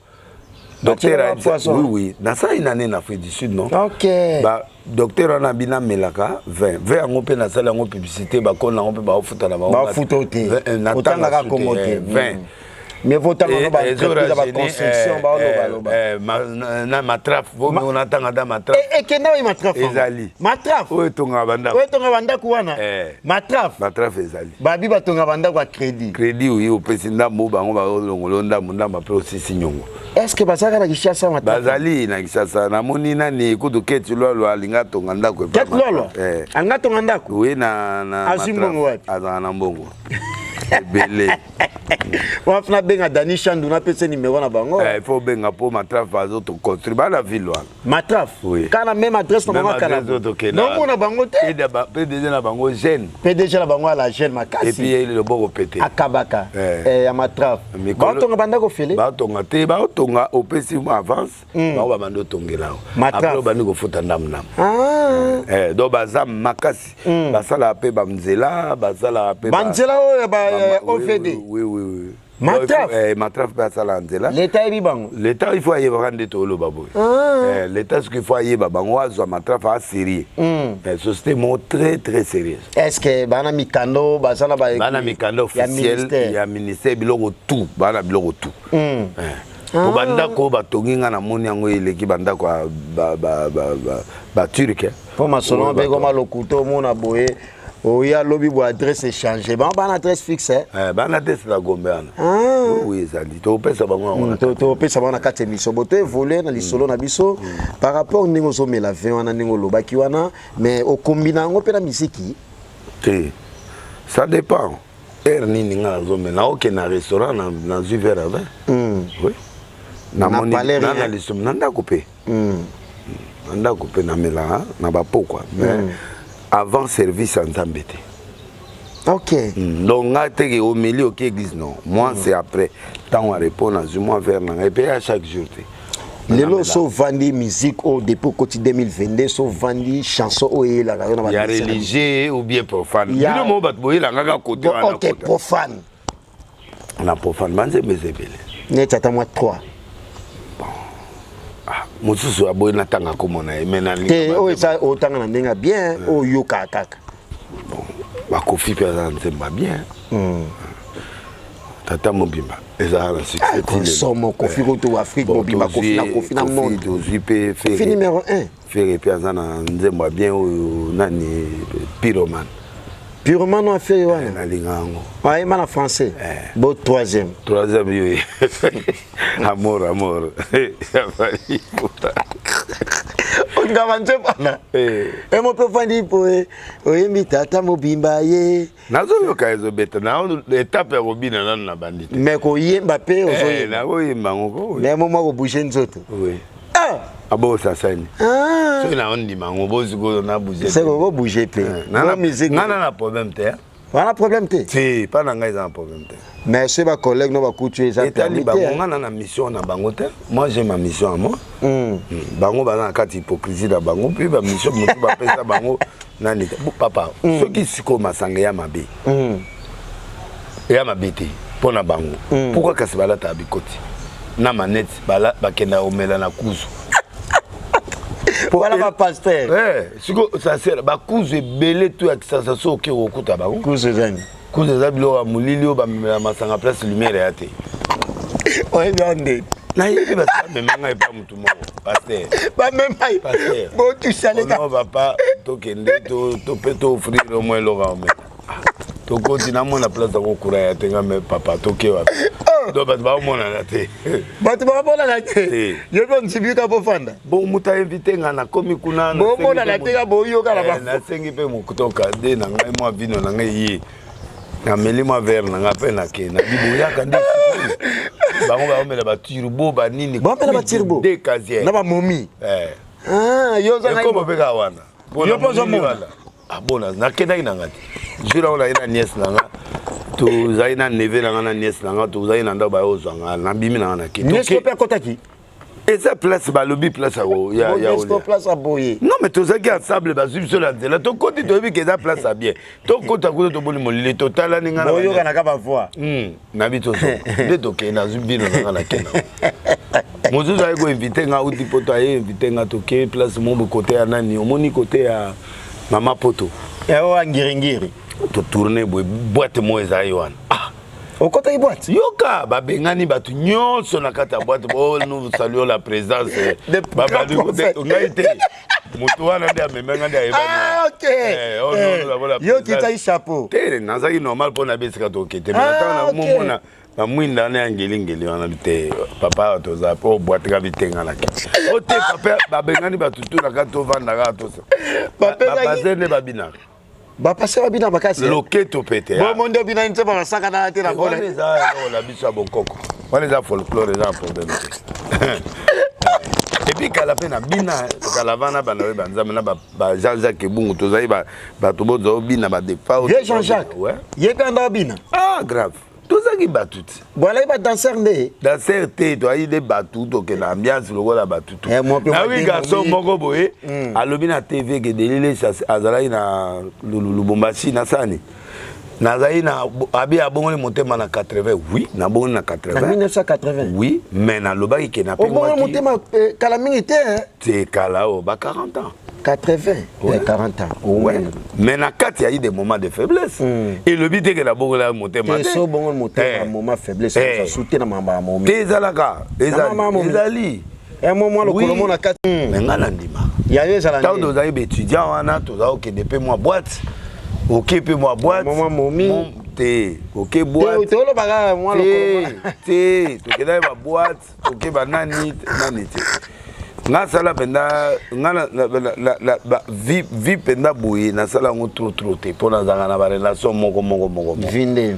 [SPEAKER 2] Docteur a dit oui dans ça une année en Afrique du Sud non.
[SPEAKER 1] OK.
[SPEAKER 2] Bah docteur on a bina melaka vin on peut na salle en publicité ba kon on peut ba futa na ba.
[SPEAKER 1] Ba futa oté. Autant na commoder vin. Mais votre construction
[SPEAKER 2] na matraf on attend da matraf
[SPEAKER 1] et que na matraf
[SPEAKER 2] ezali
[SPEAKER 1] matraf
[SPEAKER 2] o tonga banda kuwana matraf ezali
[SPEAKER 1] babi batonga banda kwa crédit
[SPEAKER 2] oui au president mo bango ba longolonda munda ma pro sisi nyongo
[SPEAKER 1] est-ce que basaka na kishasa matraf
[SPEAKER 2] bazali na kishasa na moni nani kudu keti lolo alinga tonga ndako
[SPEAKER 1] ket lolo anga tonga ndako
[SPEAKER 2] oui na
[SPEAKER 1] azimbongo wapi
[SPEAKER 2] azana mbongo belé
[SPEAKER 1] on a benga Dani Chandu na pese numéro na bango
[SPEAKER 2] il faut benga pour matraf bazo to construire ba la ville wana
[SPEAKER 1] matraf kana même adresse na bango kana non mona bango te
[SPEAKER 2] PDG na bango jeune
[SPEAKER 1] PDG na bango la jeune makasi
[SPEAKER 2] et puis le boko pété
[SPEAKER 1] akabaka ya matraf ba tonga banda ko fele
[SPEAKER 2] ba tonga te ba tonga au pesi avance ba bando tongela après ba ndiko futa ndam do bazam makasi basala pe bamzela basala pe
[SPEAKER 1] banzela o ba OVD.
[SPEAKER 2] Oui.
[SPEAKER 1] Matraf.
[SPEAKER 2] Matraf passe à l'Anzela.
[SPEAKER 1] L'État est vivant.
[SPEAKER 2] L'État, il faut y avoir des tolo babou. L'État, ce qu'il faut y avoir, on matraf à sérieux. Société très très sérieuse.
[SPEAKER 1] Est-ce que bana mikando, basala ba
[SPEAKER 2] bana mikando officiel, il y a ministère biloko tout, bana biloko tout. Pour banda ko batonginga na moni yango eleki banda ko ba turc.
[SPEAKER 1] Pour ma solo be ko malokuto mona boye. Oui, il y a lobby pour adresse échangée. Bon, une adresse fixe.
[SPEAKER 2] Une adresse la Gombeana. Oui, ça dit. Tu peux savoir moi.
[SPEAKER 1] Tu peux savoir na 4 émissions. Tu volé na lisolo na biso par rapport au ningo zo melave wana ningo lobaki wana mais au combina ngo pe na musique.
[SPEAKER 2] Ça dépend. Ni ninga zo mena OK na restaurant na zu verre à vin. Oui. Na moni na lisolo nanda coupé. Nanda coupé na mela na ba pokwa. Avant service en Zambété.
[SPEAKER 1] OK.
[SPEAKER 2] Donc, au milieu de l'église, non. Moi, c'est après. Tant on répond à moi vers et puis à chaque jour.
[SPEAKER 1] Les lots sont vendus musique au dépôt côté 2022, sont vendus chansons au et la
[SPEAKER 2] il y a religieux ou bien profane. Il y a un côté.
[SPEAKER 1] OK, profane.
[SPEAKER 2] La profane, c'est mes épées.
[SPEAKER 1] Net à moi 3.
[SPEAKER 2] Mosusu aboy na tanga komona emena li
[SPEAKER 1] o esa o tanga na ndenga bien o yoka kaka
[SPEAKER 2] bon ba kofi pe za nzemba bien tata mobimba eza na succès
[SPEAKER 1] somo kofi ko to Afrique mobimba kofi na monde kofi numéro 1
[SPEAKER 2] faire pe za na nzemba bien o nani pyroman
[SPEAKER 1] Purement non fait ouais. Ouais, en français. Bon troisième.
[SPEAKER 2] Troisième oui. Amour.
[SPEAKER 1] On gavance pas là. Et mon papa dit pour oyemi tata mobimba ye.
[SPEAKER 2] Nazo yo kaizo beta na étape robina na bandit.
[SPEAKER 1] Mais ko yemba pe ozo.
[SPEAKER 2] Na ko yemba ngoko.
[SPEAKER 1] Mais moment ko bouger nzoto.
[SPEAKER 2] Oui. Ah. Abo sasani.
[SPEAKER 1] Ah.
[SPEAKER 2] So na on dit mango bozi ko na bouger.
[SPEAKER 1] C'est ko bouger pe.
[SPEAKER 2] Na musique. Na problème te.
[SPEAKER 1] Voilà problème te.
[SPEAKER 2] Si, pas dans un problème te.
[SPEAKER 1] Mais c'est ma collègue no ba coutuer ça permet.
[SPEAKER 2] On a mission na bango te. Moi j'ai ma mission à moi. Bango ba na kati hypocrisie da bango puis ba mission mutu ba pesa bango nani te. Papa, ce qui siko masanga ya mabe. Ya mabete pona bango. Pourquoi kasibala ta bikoti? Na manette bala bakenda omela na kuzu.
[SPEAKER 1] Voilà ma pasteur.
[SPEAKER 2] Ouais, ça sert ba couze belé tout avec ça ça so ke okuta ba.
[SPEAKER 1] Couze zani.
[SPEAKER 2] Couze za bilo wa mulili o ba masanga place lumière ya te.
[SPEAKER 1] Ouais bien.
[SPEAKER 2] Na yebi ba sa même nga pas mutu mo pasteur.
[SPEAKER 1] Ba même ay. Bon tu sais
[SPEAKER 2] non papa to kende to peto offrir au moins l'ora mais. To continue mon la place de kokura ya tenga me papa to ke wa. Do ba ba mo na te.
[SPEAKER 1] Ba tu ba mo na te. Yo bon sibika po fanda.
[SPEAKER 2] Bon muta invité nga na komi kuna na.
[SPEAKER 1] Bon mo na te ga bo yo kala ba.
[SPEAKER 2] Na sengi pe mo kutoka de na ngai mo vino na ngai yi. Na meli mo verre na ngape na ke na bibo ya kandi. Bango ba omela ba turbo ba nini.
[SPEAKER 1] Ba omela ba turbo.
[SPEAKER 2] De casier.
[SPEAKER 1] Na ba momi. Ah, yo za ngai.
[SPEAKER 2] Ko pe ka wana.
[SPEAKER 1] Yo pozo mo.
[SPEAKER 2] Ah bona na kenda ina ngati. Jura ona ina nièce na nga. To zaina neve na nga na nièce na nga to zaina ndo ba ozanga na bimi na nga ki.
[SPEAKER 1] Nièce pe kotaki.
[SPEAKER 2] Et ça place ba lobby place ya
[SPEAKER 1] nièce place à boyer.
[SPEAKER 2] Non mais to zaki ensemble ba sur la là to côté to bi que ça place à bien. To côté ko to boni molile total ni nga na.
[SPEAKER 1] Boyo kana ka ba voix.
[SPEAKER 2] Na bi to so. De to ke na zubino na nga na kena. Mozu za ko inviter nga uti poto ay inviter nga to ke place mo côté ya nani omoni côté ya Mama Poto.
[SPEAKER 1] Et o ngiri.
[SPEAKER 2] To tourner boîte mo ezai wana. Ah,
[SPEAKER 1] au côté boîte.
[SPEAKER 2] Yoka ba bengani batu nyonso na kata boîte bo nous saluons la présence
[SPEAKER 1] de
[SPEAKER 2] baba du ngaite. Mutu wana ndia memenga ndia ebani.
[SPEAKER 1] Ah OK. Yo kita chapeau.
[SPEAKER 2] Tere nazaki normal pona besika to kete. Nataka na momona na mwinda na ngeli wana bite papa to za po boîte ka bitenga la kete. O te papa ba bengani batu tu na kata vanda ka to. Papa zende babina.
[SPEAKER 1] Ba passer babina bakasi.
[SPEAKER 2] Loketo pete.
[SPEAKER 1] Bon monde bina nte ba saka na te na bola.
[SPEAKER 2] On za la biso bokoko. On za folklore za problème. Et puis kala pe na bina kala vana bana we banza na ba Jean-Jacques Bungu to zai ba to bozo bina ba defa.
[SPEAKER 1] Jean-Jacques. Ouais. Yekanda bina.
[SPEAKER 2] Ah grave. Tout ça qui bat tout.
[SPEAKER 1] Voilà, il va danser ndé.
[SPEAKER 2] Danser té, toi il est battu to que l'ambiance le voilà battu tout. Ah oui garçon moko boye. Alobi na TV que delile azala na Lubumbashi na sani. Nazai na abi abongoli motema na 80. Oui, na bongoli na 80.
[SPEAKER 1] En 1980.
[SPEAKER 2] Oui, mais na lobaki ke na pe
[SPEAKER 1] moi. Bongoli motema kala mingi té hein.
[SPEAKER 2] C'est kala o ba 40 ans.
[SPEAKER 1] 80, ouais. 40 ans.
[SPEAKER 2] Ouais. Mais na kati il y a eu des moments de faiblesse. Et le but est que la bongola motema.
[SPEAKER 1] C'est so bongola motema moment de faiblesse ça soutient na mamba momi.
[SPEAKER 2] Ezalaka, ezali.
[SPEAKER 1] Un moment le colomo na kati.
[SPEAKER 2] Mais ngana ndima.
[SPEAKER 1] Ya yo ezala.
[SPEAKER 2] Tant dos aïe étudiant wana to za ok depuis moi boîte. OK pe moi boîte.
[SPEAKER 1] Maman momi.
[SPEAKER 2] Té, OK boîte.
[SPEAKER 1] Té lo baga moi le colomo.
[SPEAKER 2] Té, to ke ba boîte, OK ba nani té. Nga sala penda la vie penda boye na sala ngo trop te pona zanga na ba relation moko
[SPEAKER 1] vinde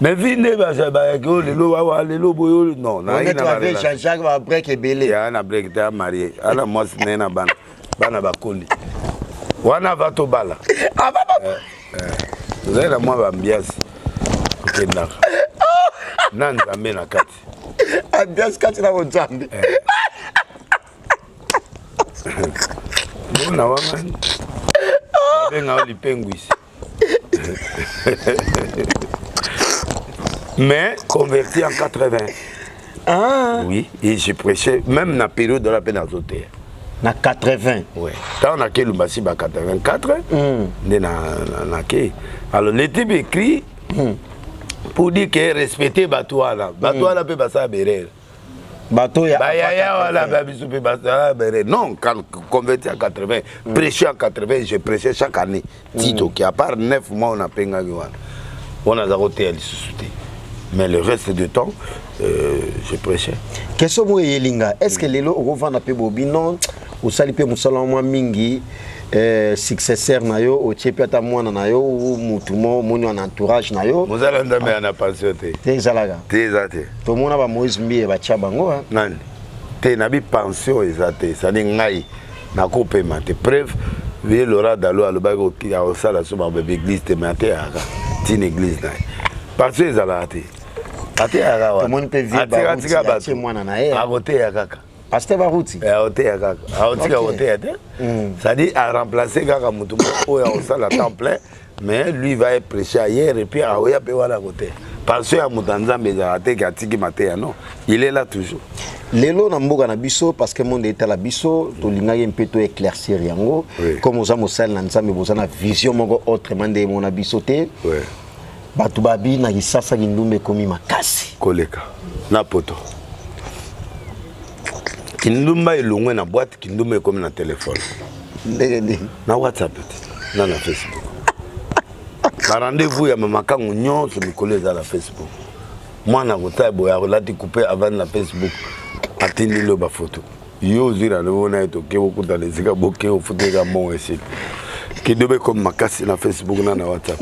[SPEAKER 2] mais vinde ba ke lelo wa lelo boyo non na ina ba relation
[SPEAKER 1] Jean-Jacques va break ebele
[SPEAKER 2] ya na break ta marié ala moi nena bana ba koli wana va to bala zela moi ba ambiance okenda na nzambe na kati
[SPEAKER 1] ambiance kati na nzambe
[SPEAKER 2] Bona waman. Benga oli penguis. Mais converti en 80.
[SPEAKER 1] Ah.
[SPEAKER 2] Oui, et j'ai prêché même dans la période de la peine azoté.
[SPEAKER 1] Na 80.
[SPEAKER 2] Oui. Quand on a quel Lumbasi ba 84. Alors le type écrit pour dire que respecter Batouala. Batouala peut passer à Bérer.
[SPEAKER 1] Bateau ya
[SPEAKER 2] wala babisu pe basa bere non quand converti à 80 prêché à 80 j'ai prêché chaque année tito qui à part 9 mois on a penga on a zaroté à l'issouté mais le reste du temps j'ai prêché
[SPEAKER 1] question mo yelinga est-ce que lelo ovanda pe bobino o sali pe musala mwa mingi successeur na yo o tiepi ata mwana na yo mutu mo moni en entourage na yo
[SPEAKER 2] mozala ndambe ana pension
[SPEAKER 1] te zalaga
[SPEAKER 2] te zate
[SPEAKER 1] to mona ba Moïse Mbie ba tia bango
[SPEAKER 2] nani te na bi pension ezate ça ni ngai na ko paiement te preuve vie Laura Dalo alobako ki a osala so ba église te maté aka tin église na parce que zalate ate aka wa
[SPEAKER 1] to moni pe vie ba tia mwana na ye
[SPEAKER 2] agote ya kaka
[SPEAKER 1] Pasteur Barouti.
[SPEAKER 2] Aote ya kaka. Aote ka aote ya te. Ça dit à remplacer kaka mutu o ya osala temps plein mais lui va être prêché ailleurs et puis aoya pe wala côté. parce que Moutanzambe Zarate Gatiki Matea, non, il est là toujours.
[SPEAKER 1] Lelo na mboka na biso parce que monde est à la biso to linga un peu to éclaircir yango comme oza mosala na nzambe boza na vision moko autrement de mon biso te batu babi na kisasa kindumbe komi makasi
[SPEAKER 2] koleka na poto kindumba elongwe na boîte kindumba komi na téléphone na WhatsApp na Facebook ba rendez-vous ya mama kangu nyonso mikolo za la Facebook mwana kota boya relati couper avant la Facebook atindi lo ba photo yo zira le wona eto ke okuta les ga boke o photo ga mon esi ki dobe comme makasi na Facebook na WhatsApp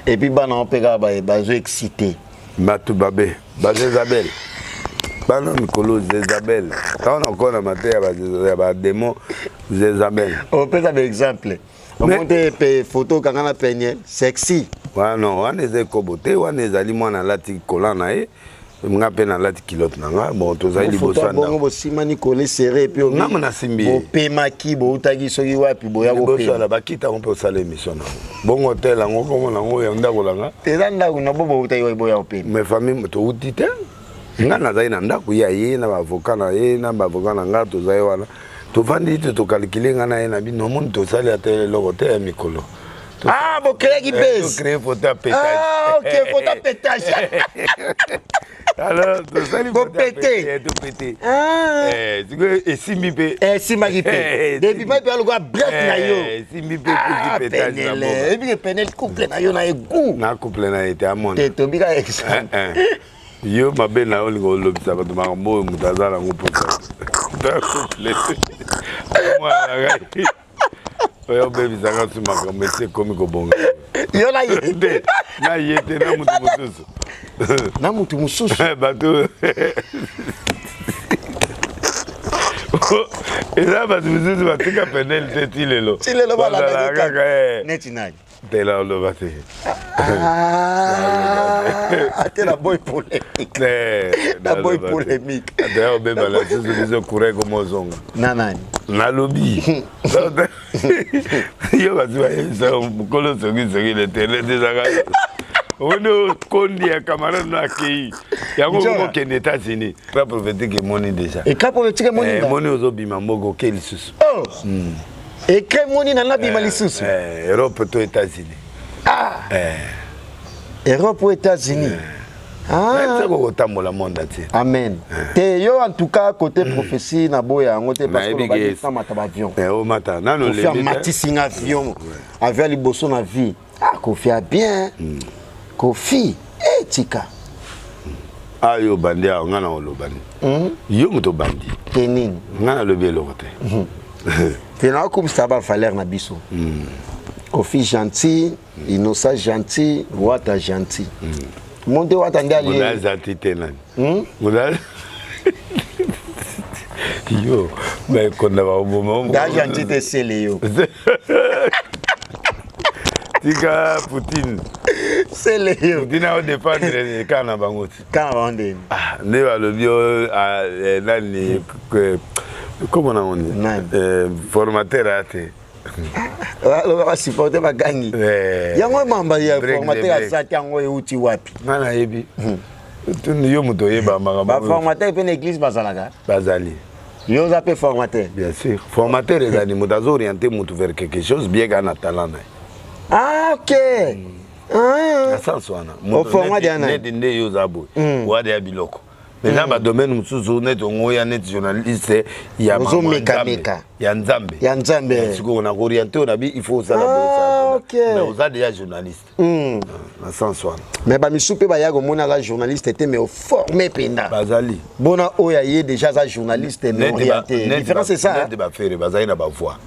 [SPEAKER 1] et puis bana on pega ba zo excité
[SPEAKER 2] matu babe ba Isabelle bana mikolo Isabelle quand on encore na matin ba démon Isabelle
[SPEAKER 1] on peut un exemple on monte photo quand on a peigné sexy
[SPEAKER 2] ouais non on est koboté on est ali mwana lati kolana e nga pe na lati kilote nanga bon tozali liboso anda
[SPEAKER 1] bongo bosimani collé serré puis
[SPEAKER 2] nga mona simbi
[SPEAKER 1] bo pemaki bo utaki soki wapi boya ko
[SPEAKER 2] pe la bakita on peut saler mission na bon hôtel ngo komo na ngo ya ndako langa
[SPEAKER 1] tezanda kuna bobo utaki boya ko pe
[SPEAKER 2] mes famille to utite nga na zai na ndako ya ye na avocat na ye na avocat na nga tozali wana to vandi to calculer nga na ye na bino mon to sali atele lokote ya mikolo.
[SPEAKER 1] Ah, vous créez qui baisse.
[SPEAKER 2] Vous créez photo à pétage.
[SPEAKER 1] Ah, ok, photo à pétage.
[SPEAKER 2] Alors,
[SPEAKER 1] vous pétez.
[SPEAKER 2] Vous pétez.
[SPEAKER 1] Ah.
[SPEAKER 2] Et si mi pe.
[SPEAKER 1] Si ma pe. Depuis pas le gars bref na yo.
[SPEAKER 2] Si mi pe pour pétage na bon.
[SPEAKER 1] Et puis penel couple na yo na goût.
[SPEAKER 2] Na couple na été à mon.
[SPEAKER 1] Te to bika exemple.
[SPEAKER 2] Yo mabe na olingo lobisa ba to makambo mutazala ngopo sa. Da couple. Moi la gars. Oyo baby zanga sumaka mese komi ko bonga.
[SPEAKER 1] Yo la yete.
[SPEAKER 2] Na yete na mutu mususu.
[SPEAKER 1] Na mutu mususu.
[SPEAKER 2] Bato. Eza bato mususu batika penel teti lelo.
[SPEAKER 1] Tilelo bala na neti nani.
[SPEAKER 2] Tela lo bate.
[SPEAKER 1] Ate la boy polémique. La boy polémique.
[SPEAKER 2] D'ailleurs beba la chose de courir comme ozonga.
[SPEAKER 1] Nanani.
[SPEAKER 2] Na lobby. Yo bato ba mukolo songi le tele dezaga. Ono kondi ya camarade na ki. Yango ko kende États-Unis. Pas prophétique money déjà.
[SPEAKER 1] Et quand prophétique money.
[SPEAKER 2] Money ozobima mbogo ke lisusu.
[SPEAKER 1] Oh. Et que money na bima lisusu.
[SPEAKER 2] Europe to États-Unis.
[SPEAKER 1] Ah. Europe aux États-Unis.
[SPEAKER 2] Ah. C'est quoi tambola monde entier.
[SPEAKER 1] Amen. Te yo en tout cas côté prophétie na boya ngote parce que va dire ça mata avion.
[SPEAKER 2] Au matin nano
[SPEAKER 1] le faire matissing avion. Avec les bosso na vie. Ah Kofi a bien. Kofi tika.
[SPEAKER 2] Ah yo bandi a ngana olobani. Yo muto bandi.
[SPEAKER 1] Tening.
[SPEAKER 2] Ngana lobi lokote.
[SPEAKER 1] Tena comme ça va falloir na biso. Kofi gentil, innocent gentil, Wata gentil. Monte Wata ngali.
[SPEAKER 2] Mona gentil tenani. Mona yo, mais konda ba moment.
[SPEAKER 1] Da gentil te sele yo.
[SPEAKER 2] Tika Poutine.
[SPEAKER 1] Sele yo.
[SPEAKER 2] Poutine a défendre kana bangoti.
[SPEAKER 1] Kana bangoti.
[SPEAKER 2] Ah, ne va le bio à nani comment on dit? Formateur ate.
[SPEAKER 1] On va supporter ma gangi. Yango mamba ya formateur ya sati yango euti wapi.
[SPEAKER 2] Nana yebi. Tuni yo muto yeba manga.
[SPEAKER 1] Ba formateur pe na église bazalaka.
[SPEAKER 2] Bazali.
[SPEAKER 1] Yo zape formateur.
[SPEAKER 2] Bien sûr. Formateur les animaux orienté mutu vers quelque chose bien gana talent.
[SPEAKER 1] Ah OK.
[SPEAKER 2] Ah. Ça soana.
[SPEAKER 1] Au format de ana.
[SPEAKER 2] Net inde yo zabo. Wa de biloko. Maintenant ba domaine musuzu net ngoya net journaliste ya
[SPEAKER 1] mécanique.
[SPEAKER 2] Ya nzambe.
[SPEAKER 1] Ya nzambe.
[SPEAKER 2] Siko on a orienté on a dit il faut ça la
[SPEAKER 1] bonne. OK.
[SPEAKER 2] Mais vous êtes déjà journaliste. Na sans soana.
[SPEAKER 1] Mais ba misupe ba ya go mona ga journaliste était mais formé penda.
[SPEAKER 2] Bazali.
[SPEAKER 1] Bona oya yé déjà za journaliste mais orienté. La différence c'est ça.
[SPEAKER 2] Net ba faire bazali na ba voix.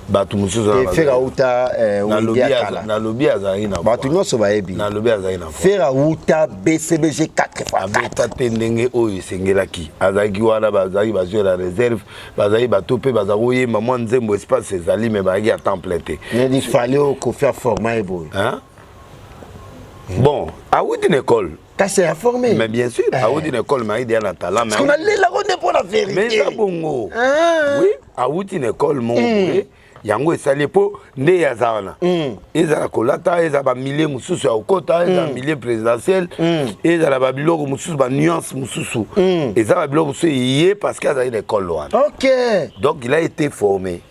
[SPEAKER 2] Batu musuzu
[SPEAKER 1] na fera uta
[SPEAKER 2] na lobby azaina
[SPEAKER 1] batu nyoso baebi
[SPEAKER 2] na lobby azaina
[SPEAKER 1] fera uta BCBG 4 fois
[SPEAKER 2] abeta tendenge oyo sengelaki azaki wana bazaki bazwe la réserve bazaki batope bazakoye maman nzembo espace ezali mais bazaki à temps plein te
[SPEAKER 1] il fallait ko faire format ebo
[SPEAKER 2] hein bon à où une école
[SPEAKER 1] ta c'est informé
[SPEAKER 2] mais bien sûr à où une école mais il y a un talent mais
[SPEAKER 1] on a la ronde pour la vérité
[SPEAKER 2] mais ça bongo oui à où une école mon yango esali po nde yaza wana ezala kolata ezala bamilie mosusu ya okota ezala milie présidentiel ezala babiloko mosusu banuance mosusu eza babiloko mosusu ye parce que azali na école wana donc il a été formé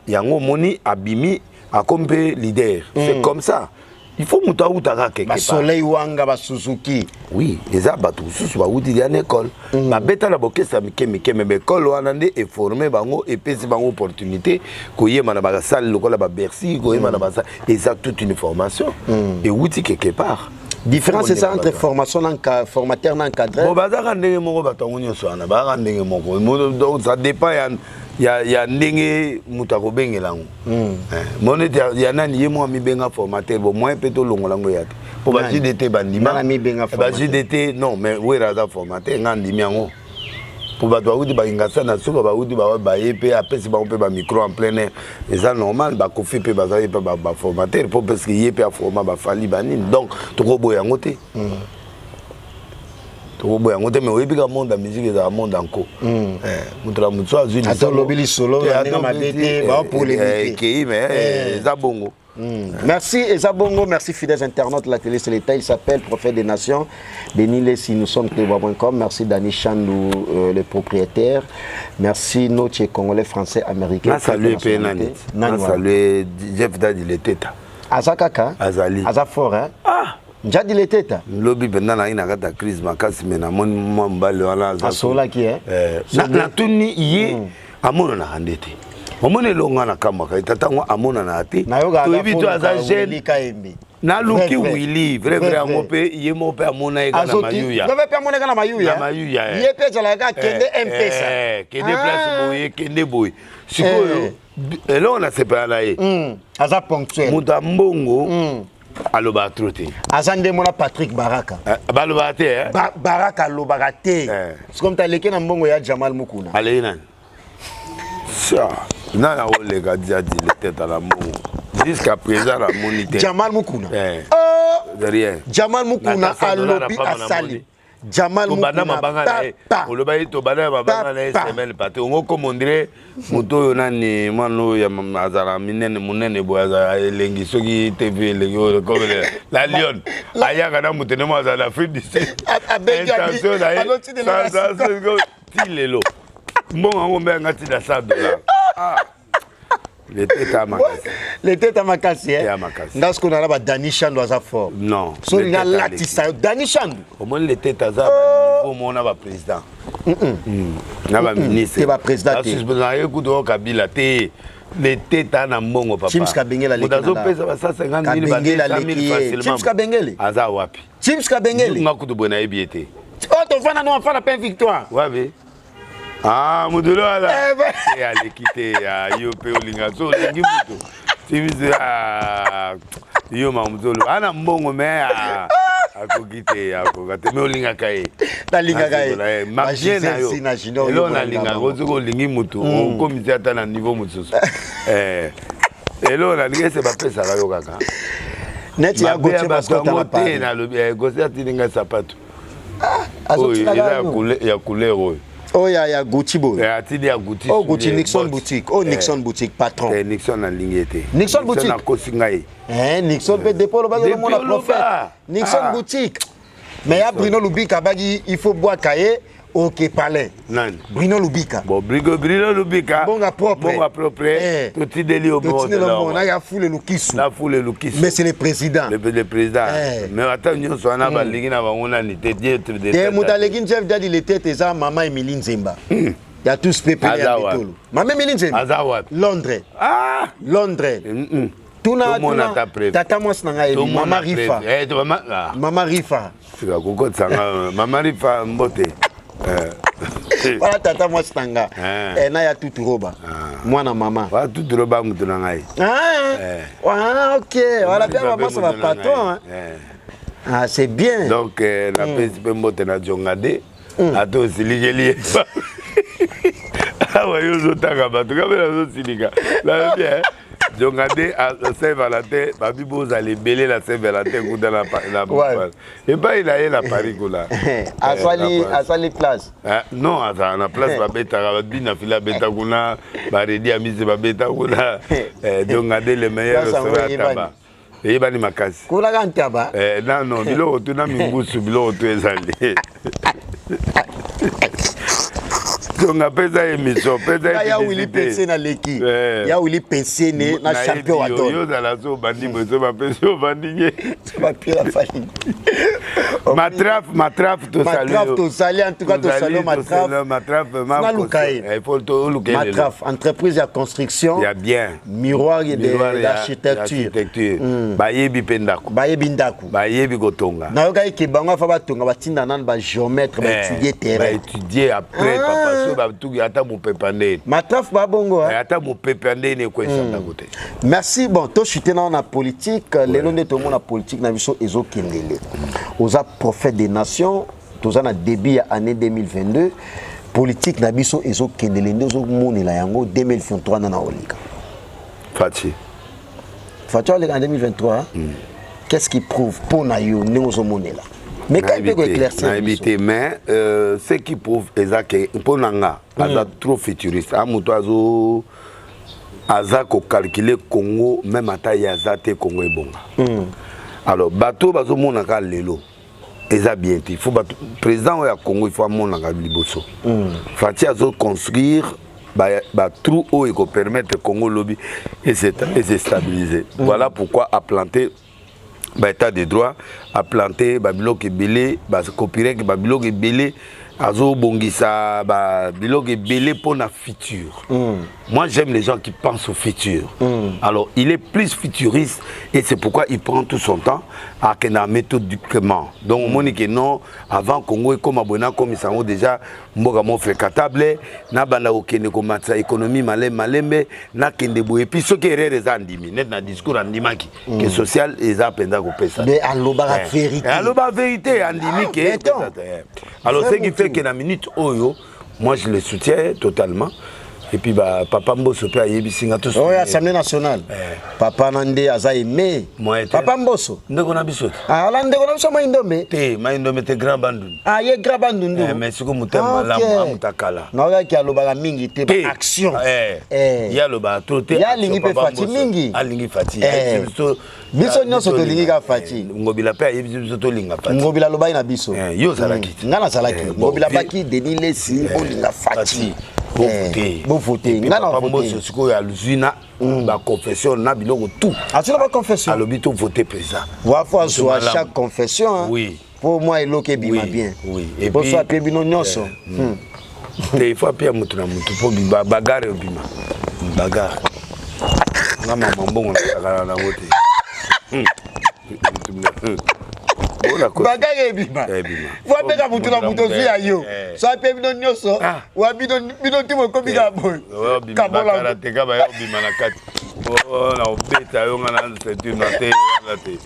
[SPEAKER 2] yango omoni abimi akomi mpe leader c'est comme ça. Il faut muta utaka quelque part.
[SPEAKER 1] Soleil wanga ba Suzuki.
[SPEAKER 2] Oui, eza batu susu ba uti ya école. Ba beta la bokesa mike mais école wana nde est formé bango et pesi bango opportunité ko yema na ba salle lokola ba Bercy ko yema na ba salle eza toute une formation et uti quelque part.
[SPEAKER 1] Différence c'est ça entre formation formateur encadré.
[SPEAKER 2] Bon bazaka ndenge moko batongo nyoso wana ba ndenge moko. Donc ça dépend ya ndenge mutako bengelango mone ya nani ye mo mi benga formateur bo moi peto longolango ya te po ba JDT bandima
[SPEAKER 1] na mi benga formateur
[SPEAKER 2] ba JDT non mais we raza formateur ngandimi yango po ba doit uti ba ingasa na so ba uti ba yepe apesi ba pe ba micro en plein air et ça normal ba kofi pe ba za yepe ba formateur po parce que yepe a forma ba fali banine donc to ko boya ngote mais oui, le monde de la musique est un monde en cours.
[SPEAKER 1] Merci Ezabongo, merci fidèles internautes de la télé, c'est l'État. Il s'appelle Prophète des Nations. Denis Lessi, nous sommes clébois.com. Merci Dani Chandou, le propriétaire. Merci Noche Congolais, Français, Américains.
[SPEAKER 2] Salut Pénanit. Salut Jeff Daddy Leteta.
[SPEAKER 1] Azakaka.
[SPEAKER 2] Azali.
[SPEAKER 1] Azafort, hein? Ah! Jadi le teta
[SPEAKER 2] lobi benda na ina kata crise makasi mena mon mbale wana za
[SPEAKER 1] asola ki
[SPEAKER 2] na tuni ye amona na handete omone longa na kamaka itatango amona na ati to ibito aza jeune na luki wili vrai amope ye mope amona ega na mayuya
[SPEAKER 1] bebe pe amona ega na mayuya ye pe jala ga kende mpesa
[SPEAKER 2] kende place boye kende boye sikoyo elo na sepana ye
[SPEAKER 1] aza ponctuel
[SPEAKER 2] mudambongo aloba troté
[SPEAKER 1] azande mona Patrick Baraka
[SPEAKER 2] baloba te
[SPEAKER 1] Baraka lobaka te c'est comme ta leke na mbongo ya Jamal Mukuna
[SPEAKER 2] allez nan ça na ole ga dia di le tête à la mbongo jusqu'à présent la monité
[SPEAKER 1] Jamal Mukuna
[SPEAKER 2] derrière
[SPEAKER 1] Jamal Mukuna alobi asali Jamal Mukuna
[SPEAKER 2] oloba ito bana mabanga na SML pate ongo komondire moto yo nani mano ya azara minene munene boya elengi soki TV elengi comme la Lyon ayaka na mutene mo azala Afrique du Sud intention na ça tilelo mbongo ngombe ngati da $100
[SPEAKER 1] les têtes à Makassi dans ce qu'on a là Dani Chandou aza fort
[SPEAKER 2] non
[SPEAKER 1] so il a latissa Dani Chandou
[SPEAKER 2] au moins les têtes à za niveau mon ba président na ba ministre
[SPEAKER 1] te ba président te
[SPEAKER 2] suspendre ekuto Kabila te les têtes na mbongo papa
[SPEAKER 1] Chims Kabengela le
[SPEAKER 2] Canada pesa ba 150 000 ba 200 000 facilement
[SPEAKER 1] Chims Kabengele
[SPEAKER 2] aza wapi
[SPEAKER 1] Chims Kabengele
[SPEAKER 2] ngakuto bona ebiete
[SPEAKER 1] ton fana no fana pain victoire
[SPEAKER 2] wapi ah mudulo ala ya lekite ya yope olinga so lingi mutu timizi yo mamuzolo ana mbongo me akokite akokate me olinga kai
[SPEAKER 1] talinga kai
[SPEAKER 2] marché na yo elo na linga kozoko lingi mutu okomisi ata na niveau mususu elo na linga se bapesa kayo kaka
[SPEAKER 1] neti ya goche baskota na pa
[SPEAKER 2] na lobi goche atininga sapato ya couleur oyo
[SPEAKER 1] oh ya Gucci boy
[SPEAKER 2] atidi ya Gucci
[SPEAKER 1] oh Gucci Nixon boutique oh Nixon boutique patron
[SPEAKER 2] Nixon na lingete
[SPEAKER 1] Nixon boutique
[SPEAKER 2] na kosingai
[SPEAKER 1] Nixon pe dépôt le bazalo mon prophète Nixon boutique mais ya Bruno Lubika bagi il faut boire cahier OK palais
[SPEAKER 2] nani
[SPEAKER 1] Bruno Lubika
[SPEAKER 2] bon Bruno Lubika
[SPEAKER 1] bonga propre
[SPEAKER 2] tout ideli au monde
[SPEAKER 1] là ya foule lukisu
[SPEAKER 2] la foule lukisu
[SPEAKER 1] mais c'est le président
[SPEAKER 2] mais attends nous so na balingi na bangona ni te diètre de
[SPEAKER 1] te mutaleki Jeff Daddy le tête eza maman Emily Nzemba ya tous peuple ya bitolo maman Emily Nzemba
[SPEAKER 2] azawat
[SPEAKER 1] Londres Londres tuna tata mwasi na ngai mama Rifa mama Rifa
[SPEAKER 2] sika kokotanga mama Rifa mbote
[SPEAKER 1] voilà tata mwasi tanga na ya tuturoba mwana mama
[SPEAKER 2] wa tuturoba mutu na ngai
[SPEAKER 1] OK voilà bien maman ça va patron ah c'est bien
[SPEAKER 2] donc la pesi mbote na jongade ato siligeli awa yo zotanga bato kabela zo silika la bien Donc, à Saint-Valentin, Babi Boz allait bêler la Saint-Valentin dans la et pas il a eu la Paris là.
[SPEAKER 1] À les places.
[SPEAKER 2] Non, à la place, Babeta, Rabina, Fila Betaguna, Baredi, Amis, Babeta, donc, les meilleurs restaurants. Et il ma casse. Non, non, bilo, tu n'as mis goût sur bilo, tu es allé. Donc, après ça, émission, après ça,
[SPEAKER 1] il y a où il pensé dans l'équipe. Il y a où il pensé dans champion à toi.
[SPEAKER 2] Il y a la zone bandit, mais ça m'a pensé au bandit.
[SPEAKER 1] C'est pas pire la famille.
[SPEAKER 2] Matraf, tout salut.
[SPEAKER 1] Matraf, tout salut, en tout cas, tout salut, Matraf.
[SPEAKER 2] Matraf,
[SPEAKER 1] il faut le Matraf, entreprise de construction.
[SPEAKER 2] Il y a bien.
[SPEAKER 1] Miroir d'architecture.
[SPEAKER 2] Bayebi Pendaku.
[SPEAKER 1] Bayebi Ndaku.
[SPEAKER 2] Bayebi Gotonga.
[SPEAKER 1] Na yoga ki banga fa batonga batinda nan ba géomètre ba étudier terrain.
[SPEAKER 2] Ba étudier après papa so ba tout ata mo pepande.
[SPEAKER 1] Matraf ba bongo.
[SPEAKER 2] Ata mo pepande ne ko sanda côté.
[SPEAKER 1] Merci bon to chuter na politique les noms de tout monde na politique na biso ezo kendele. Oza prophète des nations toza na début ya année 2022 politique na biso ezo kendele ndozo monela yango 2023 na olika.
[SPEAKER 2] Fati
[SPEAKER 1] en 2023, qu'est-ce qui prouve pour Nayo nous monela? Mais quand il peut éclaircir
[SPEAKER 2] mais ce qui prouve que pour Nanga, Aza trop futuriste. Amutoazo Aza ko calculer Congo même à taille Azate Congo est bon. Alors bateau bazo monaka lelo. Eza bien il faut président au Congo il faut monaka liboso. Fati azo construire bah trou haut et qu'on permette le Congo lobby et se stabiliser. Voilà pourquoi à planter état de droit, à planter Babylok et Belé, copyright Babylok et Belé, Azo Bongisa, Babylok et Belé pour la future. Moi j'aime les gens qui pensent au futur. Alors il est plus futuriste et c'est pourquoi il prend tout son temps à la méthode du clément. Donc Monique non, avant Congo et comme Abona comme ils sont déjà Mbogamo fréquentable, na banda okene ko matsa économie malembe na kende bo et puis ce qui est les andimi net na discours andimaki que social et ça penda ko pesa.
[SPEAKER 1] Mais alloba la vérité.
[SPEAKER 2] Alloba vérité andimiki. Alors ce qui fait que la minute oyo moi je le soutiens totalement. Et puis papa Mbosso peut y bisinga tous.
[SPEAKER 1] Oui, Assemblée nationale. Papa Nande aza aimé. Papa Mbosso.
[SPEAKER 2] Ndeko na biso.
[SPEAKER 1] Ah la ndeko na biso maindombe.
[SPEAKER 2] Te maindombe te grand bandundu.
[SPEAKER 1] Ah ye grand bandundu.
[SPEAKER 2] Mais siko mutema malamu amutakala.
[SPEAKER 1] Na oya ki aloba mingi te action.
[SPEAKER 2] Ya loba trote.
[SPEAKER 1] Ya lingi pe fati mingi.
[SPEAKER 2] Alingi fati.
[SPEAKER 1] Biso nyonso to lingi ka fati.
[SPEAKER 2] Ngobila pe biso to linga fati.
[SPEAKER 1] Ngobila loba ina biso.
[SPEAKER 2] Yo salaki.
[SPEAKER 1] Ngana salaki. Ngobila baki Denis Lesi olinga fati.
[SPEAKER 2] Bon voter. Papa Mbosso siko ya luzina ba confession na biloko tout.
[SPEAKER 1] Asuna ba confession.
[SPEAKER 2] Alobito voter président.
[SPEAKER 1] Wa fois soit chaque confession.
[SPEAKER 2] Oui.
[SPEAKER 1] Pour moi il loke bima bien.
[SPEAKER 2] Oui. Et
[SPEAKER 1] puis soit pe bino nyonso.
[SPEAKER 2] Des fois pia mutu na mutu po bagarre bima. Bagarre. Na mama mbongo na na wote.
[SPEAKER 1] Bagage bima. Faut peka mutu na mutu zia yo. So pe bino nyoso. Wa bino timo ko biga boy.
[SPEAKER 2] Kabola te ka ba yo bima na kati. Oh na obeta yo ngana c'est une te na te.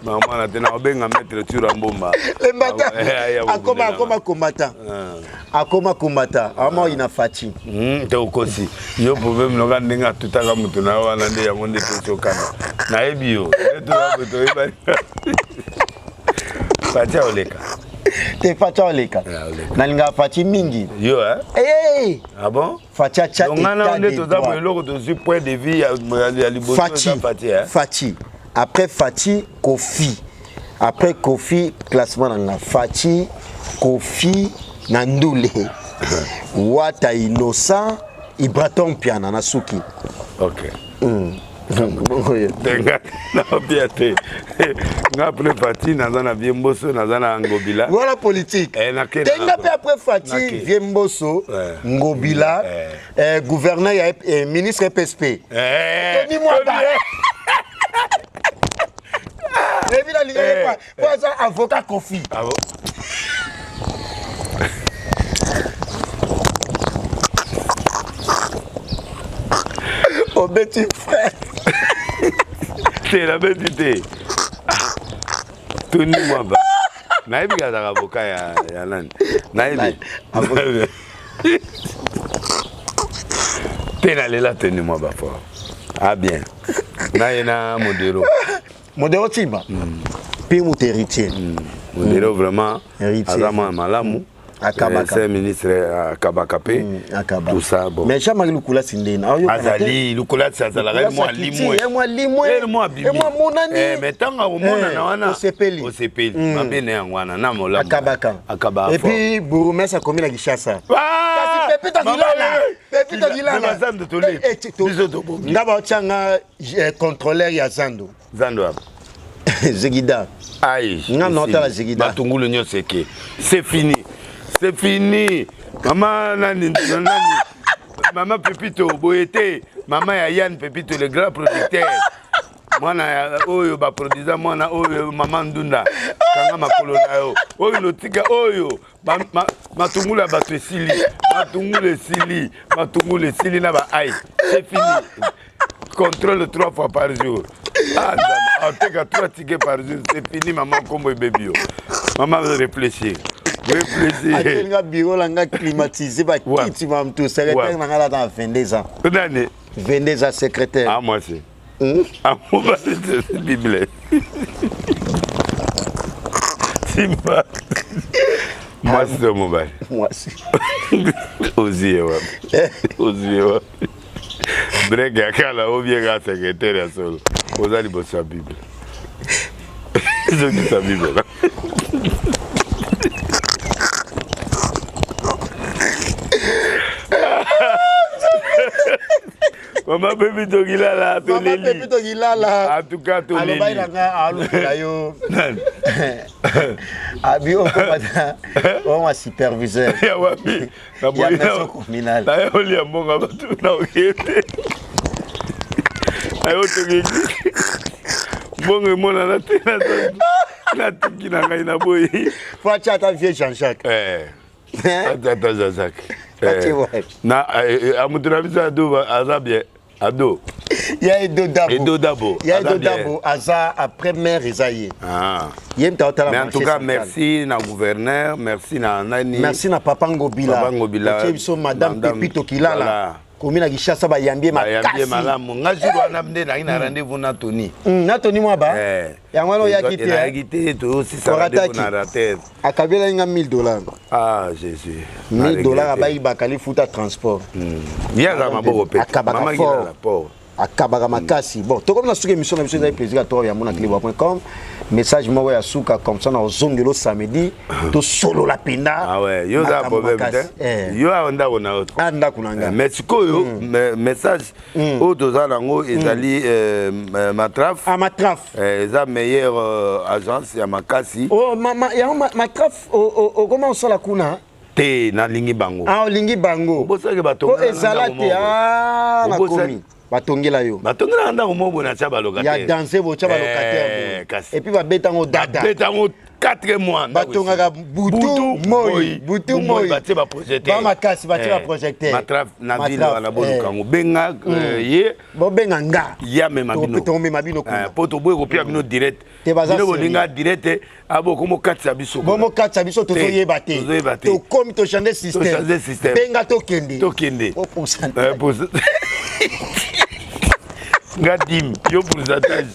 [SPEAKER 2] Maman na te na obenga mettre sur ambomba.
[SPEAKER 1] Le mbata. Akoma combattant. Akoma combattant. Amo ina fati.
[SPEAKER 2] Te okosi. Yo problème no ga ndinga tutaka mutu na wana nde ya monde te chokana. Na ebio. Eto ya boto ebali. Fatia oleka.
[SPEAKER 1] Te fatia oleka. Nalinga fati mingi.
[SPEAKER 2] Yo
[SPEAKER 1] Eh.
[SPEAKER 2] Ah bon?
[SPEAKER 1] Fatia chat.
[SPEAKER 2] Donc on est tous dans le logo de point de vie à Liboso
[SPEAKER 1] Fatia. Fati. Après Fati, Kofi. Après Kofi, classement dans Fati, Kofi, Nandoule. Wata Innocent, Ibraton Piana Nasuki.
[SPEAKER 2] OK. Après Fati, Nazana Viemboso, Nazana Ngobila.
[SPEAKER 1] Voilà politique. Après Fati, Viemboso, Ngobila, gouverneur et ministre PSP. Tony-moi et puis la avocat Kofi. Au petit frère.
[SPEAKER 2] C'est la bête idée. Tony Mwamba. Naïbi a un avocat ya nan. Naïbi. T'es allé là Tony Mwamba fort. Ah bien. Na modéro.
[SPEAKER 1] Modéro Timba. Puis mon héritier.
[SPEAKER 2] Modéro vraiment.
[SPEAKER 1] Héritier.
[SPEAKER 2] Azama Malamu. C'est ministre à Kabakapé. Tout ça. Bon.
[SPEAKER 1] Mais jamais le Lukula Sindena.
[SPEAKER 2] Azali, Lukula Sazala, moi limoué.
[SPEAKER 1] Moi limoué.
[SPEAKER 2] Moi bimi.
[SPEAKER 1] Moi monani.
[SPEAKER 2] Mais tant au mona wana.
[SPEAKER 1] Au sepeli.
[SPEAKER 2] Au sepeli. Ma bene wana na mola.
[SPEAKER 1] Akabaka.
[SPEAKER 2] Akabaka.
[SPEAKER 1] Et puis Bourgmestre a commis la Gishasa.
[SPEAKER 2] Ah!
[SPEAKER 1] Pepito Gilala. Pepito Gilala.
[SPEAKER 2] Mazando tolé. Bisoto bobi.
[SPEAKER 1] Ngaba changa contrôleur ya Zando.
[SPEAKER 2] Zando.
[SPEAKER 1] Zegida.
[SPEAKER 2] Aïe.
[SPEAKER 1] Nga nota la Zegida.
[SPEAKER 2] Batungulu nyoseke. C'est fini. C'est fini. Maman nani. Maman Pepito Boyete. Maman Yann Pepito le grand producteur. Moi na oyo ba produisa moi na oyo maman Ndunda. Kanga makolo na yo. Oyo lotika oyo. Matungula bato esili. Matungule sili na ba aïe. C'est fini. Contrôle 3 fois par jour. Ah, on te qu'à 3 tickets par jour. C'est fini, maman, comme bébé. Maman va réfléchir. Réfléchir.
[SPEAKER 1] Il y a un bureau climatisé. Qui va me tout secrétaire dans 22 ans. 22 ans secrétaire.
[SPEAKER 2] Ah, moi, c'est. Ah, moi, c'est Bible. Simba. Moi, c'est le mobile.
[SPEAKER 1] Moi, c'est.
[SPEAKER 2] Osier, ouais. Osier, ouais. Brek yakala obie ga secrétaire ya solo. Ozali bo sa Bible. Je dis sa Bible. Maman Pepito Gilala,
[SPEAKER 1] Maman Pepito Gilala.
[SPEAKER 2] En tout cas, tout
[SPEAKER 1] le bail là yo. Abi on combattant. On va superviseur.
[SPEAKER 2] Ya wapi. Na boy na
[SPEAKER 1] communal.
[SPEAKER 2] Na yo li amonga batu na okete. Ayo to ngi. Bongo mona na tena na tikina ngai na boy.
[SPEAKER 1] Faut chata vieux Jean-Jacques.
[SPEAKER 2] Attends Jean-Jacques. Na amutura bisa ado azabie. Ado.
[SPEAKER 1] Il y a Edo Dabo.
[SPEAKER 2] Edo Dabo.
[SPEAKER 1] Il y a Edo Dabo. Aza après mère Isaïe.
[SPEAKER 2] Ah.
[SPEAKER 1] Mais
[SPEAKER 2] en tout cas, merci na gouverneur, merci na nani.
[SPEAKER 1] Merci na Papa Ngobila.
[SPEAKER 2] Papa Ngobila.
[SPEAKER 1] Madame Pepito Kilala. Komina Gishasa ba yambie makasi.
[SPEAKER 2] Yambie malamu. Ngajuru anamde na ina rendez-vous na Tony.
[SPEAKER 1] Na Tony moi ba. Yango ya kité.
[SPEAKER 2] Ya kité to aussi ça rendez-vous na rater.
[SPEAKER 1] Akabela inga $1000.
[SPEAKER 2] Ah Jésus.
[SPEAKER 1] $1000 ba ibakali futa transport.
[SPEAKER 2] Yaza maboko pe.
[SPEAKER 1] Mama gila la port. Akabaka makasi. Bon, to comme na suka émission na biso za plaisir à toi ya monaclibo.com. Message moi ya suka comme ça na zongelo samedi to solo la penda.
[SPEAKER 2] Ah ouais, yo za problème yo onda ona autre.
[SPEAKER 1] Anda kunanga.
[SPEAKER 2] Mexico yo message o doza nango ezali Matraf.
[SPEAKER 1] Ah Matraf.
[SPEAKER 2] Eza meilleure agence ya makasi.
[SPEAKER 1] Oh mama ya Matraf o comment ça la kuna?
[SPEAKER 2] Te na lingi bango.
[SPEAKER 1] Ah lingi bango.
[SPEAKER 2] Bosaka batonga.
[SPEAKER 1] Ko ezalate ah na komi. Batongela yo.
[SPEAKER 2] Batongela ndanga mobo na chaba locataire.
[SPEAKER 1] Ya danser bo chaba locataire. Et puis ba betango dada.
[SPEAKER 2] Betango 4 mois.
[SPEAKER 1] Batonga butu moi.
[SPEAKER 2] Batie ba projecteur.
[SPEAKER 1] Ba makasi batie ba projecteur.
[SPEAKER 2] Matraf na ville na bolukango. Benga ye.
[SPEAKER 1] Bo benga nga.
[SPEAKER 2] Ya me mabino.
[SPEAKER 1] To me mabino ko.
[SPEAKER 2] Poto boy ko pia bino direct. Bino bolinga direct abo komo katsa biso.
[SPEAKER 1] Bomo katsa biso to yeba te. To komi to changer système. Benga to kende.
[SPEAKER 2] To kende.
[SPEAKER 1] Au pourcentage.
[SPEAKER 2] Gadim, yo pourcentage.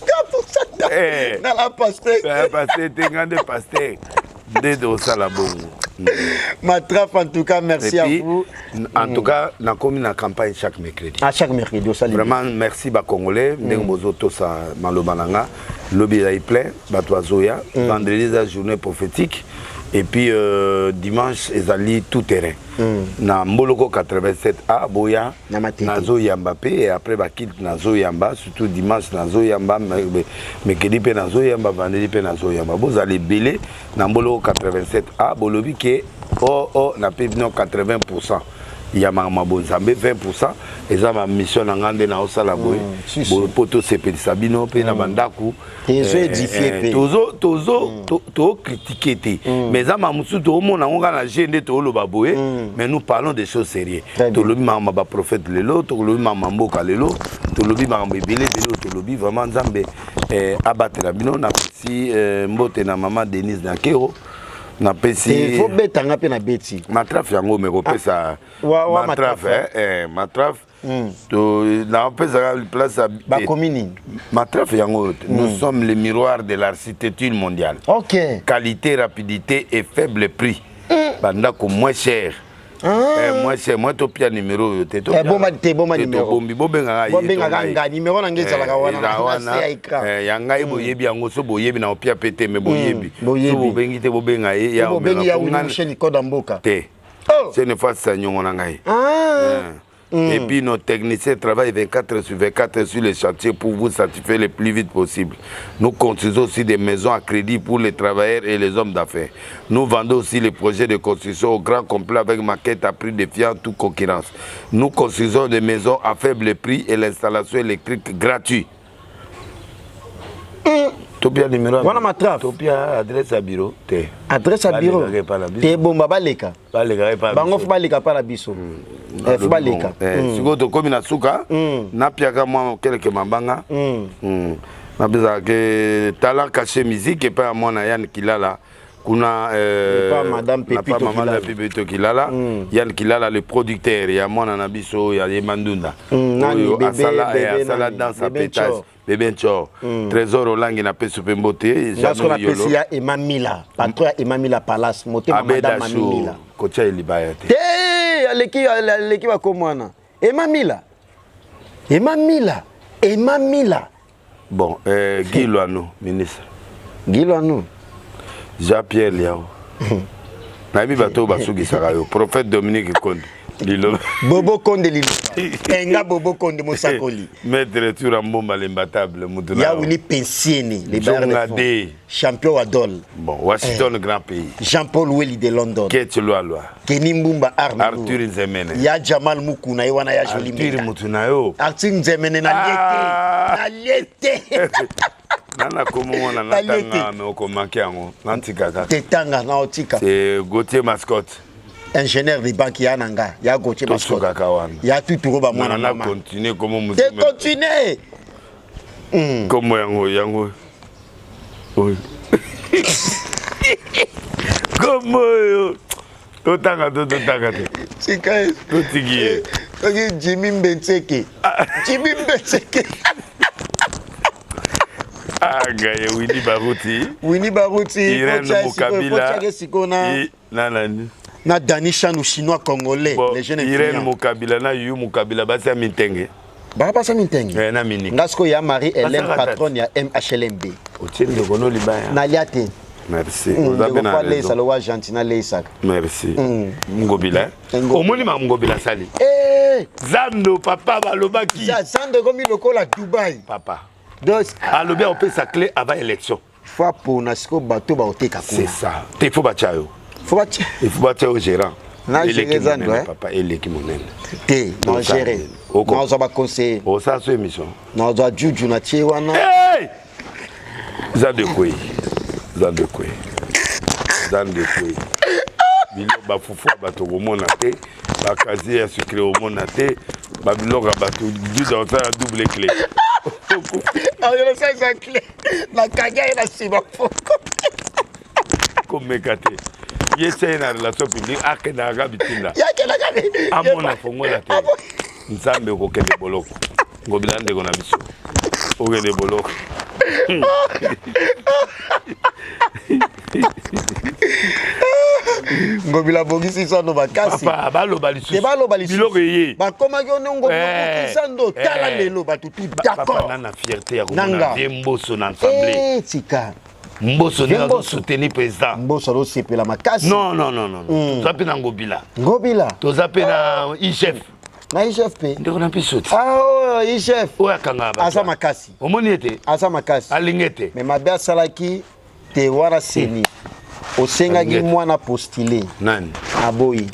[SPEAKER 1] Dans la pastèque.
[SPEAKER 2] La pastèque, t'es grande pastèque. Dès au salabon.
[SPEAKER 1] Matraf, en tout cas, merci à vous.
[SPEAKER 2] En tout cas, on a commis la campagne chaque mercredi.
[SPEAKER 1] À chaque mercredi, au salut.
[SPEAKER 2] Vraiment, merci aux Congolais. Nous avons Malobananga. Lobby est plein. Batouazoya. Vendredi, la journée prophétique. Et puis dimanche, ils allaient tout terrain. Na Mboloko 87A, Boya, Nazo Yamba, et après, Nazo Yamba, surtout dimanche, Nazo Yamba, mercredi, Nazo Yamba, vendredi, Nazo Yamba. Vous allez belé, na Mboloko 87A, Bolobi, qui est, na payé 80%. Il y a ma 20%. Et ça, ma mission dans l'Angande, dans la boue. Poto Sepeli Sabino, Pena Bandaku.
[SPEAKER 1] Tozo édifié.
[SPEAKER 2] Tozo critiqué. Mais ça, ma moussou, tout le monde a un gêné, tout le baboué. Mais nous parlons des choses sérieuses. Tout le monde a prophète l'élo, tout le monde a mboka l'élo, tout le monde a bébélé l'élo, tout le monde vraiment Zambé abattre la bino. On a aussi mbote na maman Denise Nakero. na pesi
[SPEAKER 1] il faut betanga pe na beti
[SPEAKER 2] matraf yango me kopesa matraf matraf to na pesa place
[SPEAKER 1] ba commune
[SPEAKER 2] matraf yango nous sommes les miroirs de l'architecture mondiale.
[SPEAKER 1] OK,
[SPEAKER 2] qualité, rapidité et faible prix. Bandako moins cher. Moi c'est moi topia numéro te to
[SPEAKER 1] bon numéro
[SPEAKER 2] bombi bobenga
[SPEAKER 1] nga numéro na ngeza la wana na écran
[SPEAKER 2] yanga boyebi yango so boyebi na opia pété mais boyebi so bobengi te bobenga ya
[SPEAKER 1] bobengi ya usheni koda mboka
[SPEAKER 2] te c'est une fois ça nyongo na ngai. Et puis nos techniciens travaillent 24/24 sur les chantiers pour vous satisfaire le plus vite possible. Nous construisons aussi des maisons à crédit pour les travailleurs et les hommes d'affaires. Nous vendons aussi les projets de construction au grand complet avec maquette à prix défiant toute concurrence. Nous construisons des maisons à faible prix et l'installation électrique gratuite. Topia numéro.
[SPEAKER 1] Wana matraf.
[SPEAKER 2] Topia adresse à bureau. Te.
[SPEAKER 1] Adresse à bureau. Te bomba baleka.
[SPEAKER 2] Baleka pa.
[SPEAKER 1] Bango fu baleka pa la biso. Fu baleka.
[SPEAKER 2] Siko to komi na suka. Na piaka moi quelque mabanga. Na biza ke talent caché musique et pas moi na Yann Kilala. Kuna
[SPEAKER 1] pas madame
[SPEAKER 2] Pepito Kilala. Yann Kilala le producteur, il y a moi na biso, il y a Mandunda. Asala dans sa pétage. Bébé Ncho, Trésor Olangi na peso pembote,
[SPEAKER 1] Janou Yolo. Ya Emamila, patron Emamila Palace, moté madame Emamila.
[SPEAKER 2] Kocha Elibaya.
[SPEAKER 1] Eh, aleki wa komwana. Emamila. Bon,
[SPEAKER 2] Guy Loano, ministre.
[SPEAKER 1] Guy Loano.
[SPEAKER 2] Jean-Pierre Liao. Nabi bato basugi sarayo, prophète Dominique Konde. Lilo.
[SPEAKER 1] Bobo Konde Lilo. Enga Bobo Konde Mosakoli.
[SPEAKER 2] Maître Turambo l'imbattable Moutuna.
[SPEAKER 1] Ya Willy Pensieni, les Bayern champion Adol.
[SPEAKER 2] Bon, Washington grand pays.
[SPEAKER 1] Jean-Paul Welly de London.
[SPEAKER 2] Ketch Loa.
[SPEAKER 1] Kenny Mbumba
[SPEAKER 2] Arthur Nzemene.
[SPEAKER 1] Ya Jamal Mukuna Iwana ya Jolimbe.
[SPEAKER 2] Arthur Mutunayo.
[SPEAKER 1] Arthur Nzemene na liete.
[SPEAKER 2] Nana komo na natanga me okomaki yango. Nantika kaka.
[SPEAKER 1] Tetanga na otika.
[SPEAKER 2] C'est Gauthier Mascotte.
[SPEAKER 1] Ingénieur de banque ya nanga ya Gauthier Mascotte ya tuturo ba mwana
[SPEAKER 2] na continuer comment vous
[SPEAKER 1] continuer
[SPEAKER 2] comment yango oui comment totanga
[SPEAKER 1] sika
[SPEAKER 2] totigie
[SPEAKER 1] Jimmy Mbetseke
[SPEAKER 2] gaye Winnie Baruti
[SPEAKER 1] Irène
[SPEAKER 2] Mokabila
[SPEAKER 1] nanani na Dani Chanou chinois congolais
[SPEAKER 2] bon,
[SPEAKER 1] les jeunes
[SPEAKER 2] Irène Mokabila na Yu Mokabila basi ya mitenge
[SPEAKER 1] ba sa mitenge
[SPEAKER 2] na mini
[SPEAKER 1] ngasko ya Marie Hélène patronne ya MHLMB
[SPEAKER 2] otiende kono libaya
[SPEAKER 1] na liate
[SPEAKER 2] merci ozabena
[SPEAKER 1] les salowa gentina les sac
[SPEAKER 2] merci Ngobila omoni ma Ngobila sali Zando papa balobaki
[SPEAKER 1] Zando komi lokola Dubaï
[SPEAKER 2] papa
[SPEAKER 1] donc
[SPEAKER 2] alobi opé sa clé avant élection
[SPEAKER 1] fois pour nasiko bato ba oteka ko
[SPEAKER 2] c'est ça te faut bachayo il faut battre au gérant. Papa, il est qui mon aime.
[SPEAKER 1] Té, non géré. Non ça va conseiller.
[SPEAKER 2] Oh ça c'est émission.
[SPEAKER 1] Non ça juju na tchewana.
[SPEAKER 2] Hey! Zan de quoi? Bilo ba fufu ba to mona té, ba kazi ya sucré au mona té, ba bilo ba to du dans ça double clé.
[SPEAKER 1] Ah yo ça clé. La kaga et la siba.
[SPEAKER 2] Comme mekate. Yese na relation publique akena gabitinda.
[SPEAKER 1] Yakena gabi.
[SPEAKER 2] Amona fongola te. Nzambe ko kende boloko. Ngobila ndeko na biso. Okende boloko.
[SPEAKER 1] Ngobila bongisi sono bakasi.
[SPEAKER 2] Papa baloba lisusu.
[SPEAKER 1] Baloba lisusu.
[SPEAKER 2] Biloko yeye.
[SPEAKER 1] Bakoma yo nongo sando tala lelo batutu d'accord.
[SPEAKER 2] Papa na fierté ya komona Mboso na assemblée.
[SPEAKER 1] Tika.
[SPEAKER 2] Mboso na soutenir président.
[SPEAKER 1] Mboso ro sepela makasi.
[SPEAKER 2] Non. Tozape na Ngobila. Tozape na IGF.
[SPEAKER 1] Na IGF pe.
[SPEAKER 2] Ndeko na pisoti.
[SPEAKER 1] Ah IGF.
[SPEAKER 2] Oya kanga ba.
[SPEAKER 1] Asa makasi.
[SPEAKER 2] Omoni ete.
[SPEAKER 1] Asa makasi.
[SPEAKER 2] Alingete.
[SPEAKER 1] Mais mabe salaki te wara seni. Osengaki mwana postulé.
[SPEAKER 2] Nani?
[SPEAKER 1] Aboyi.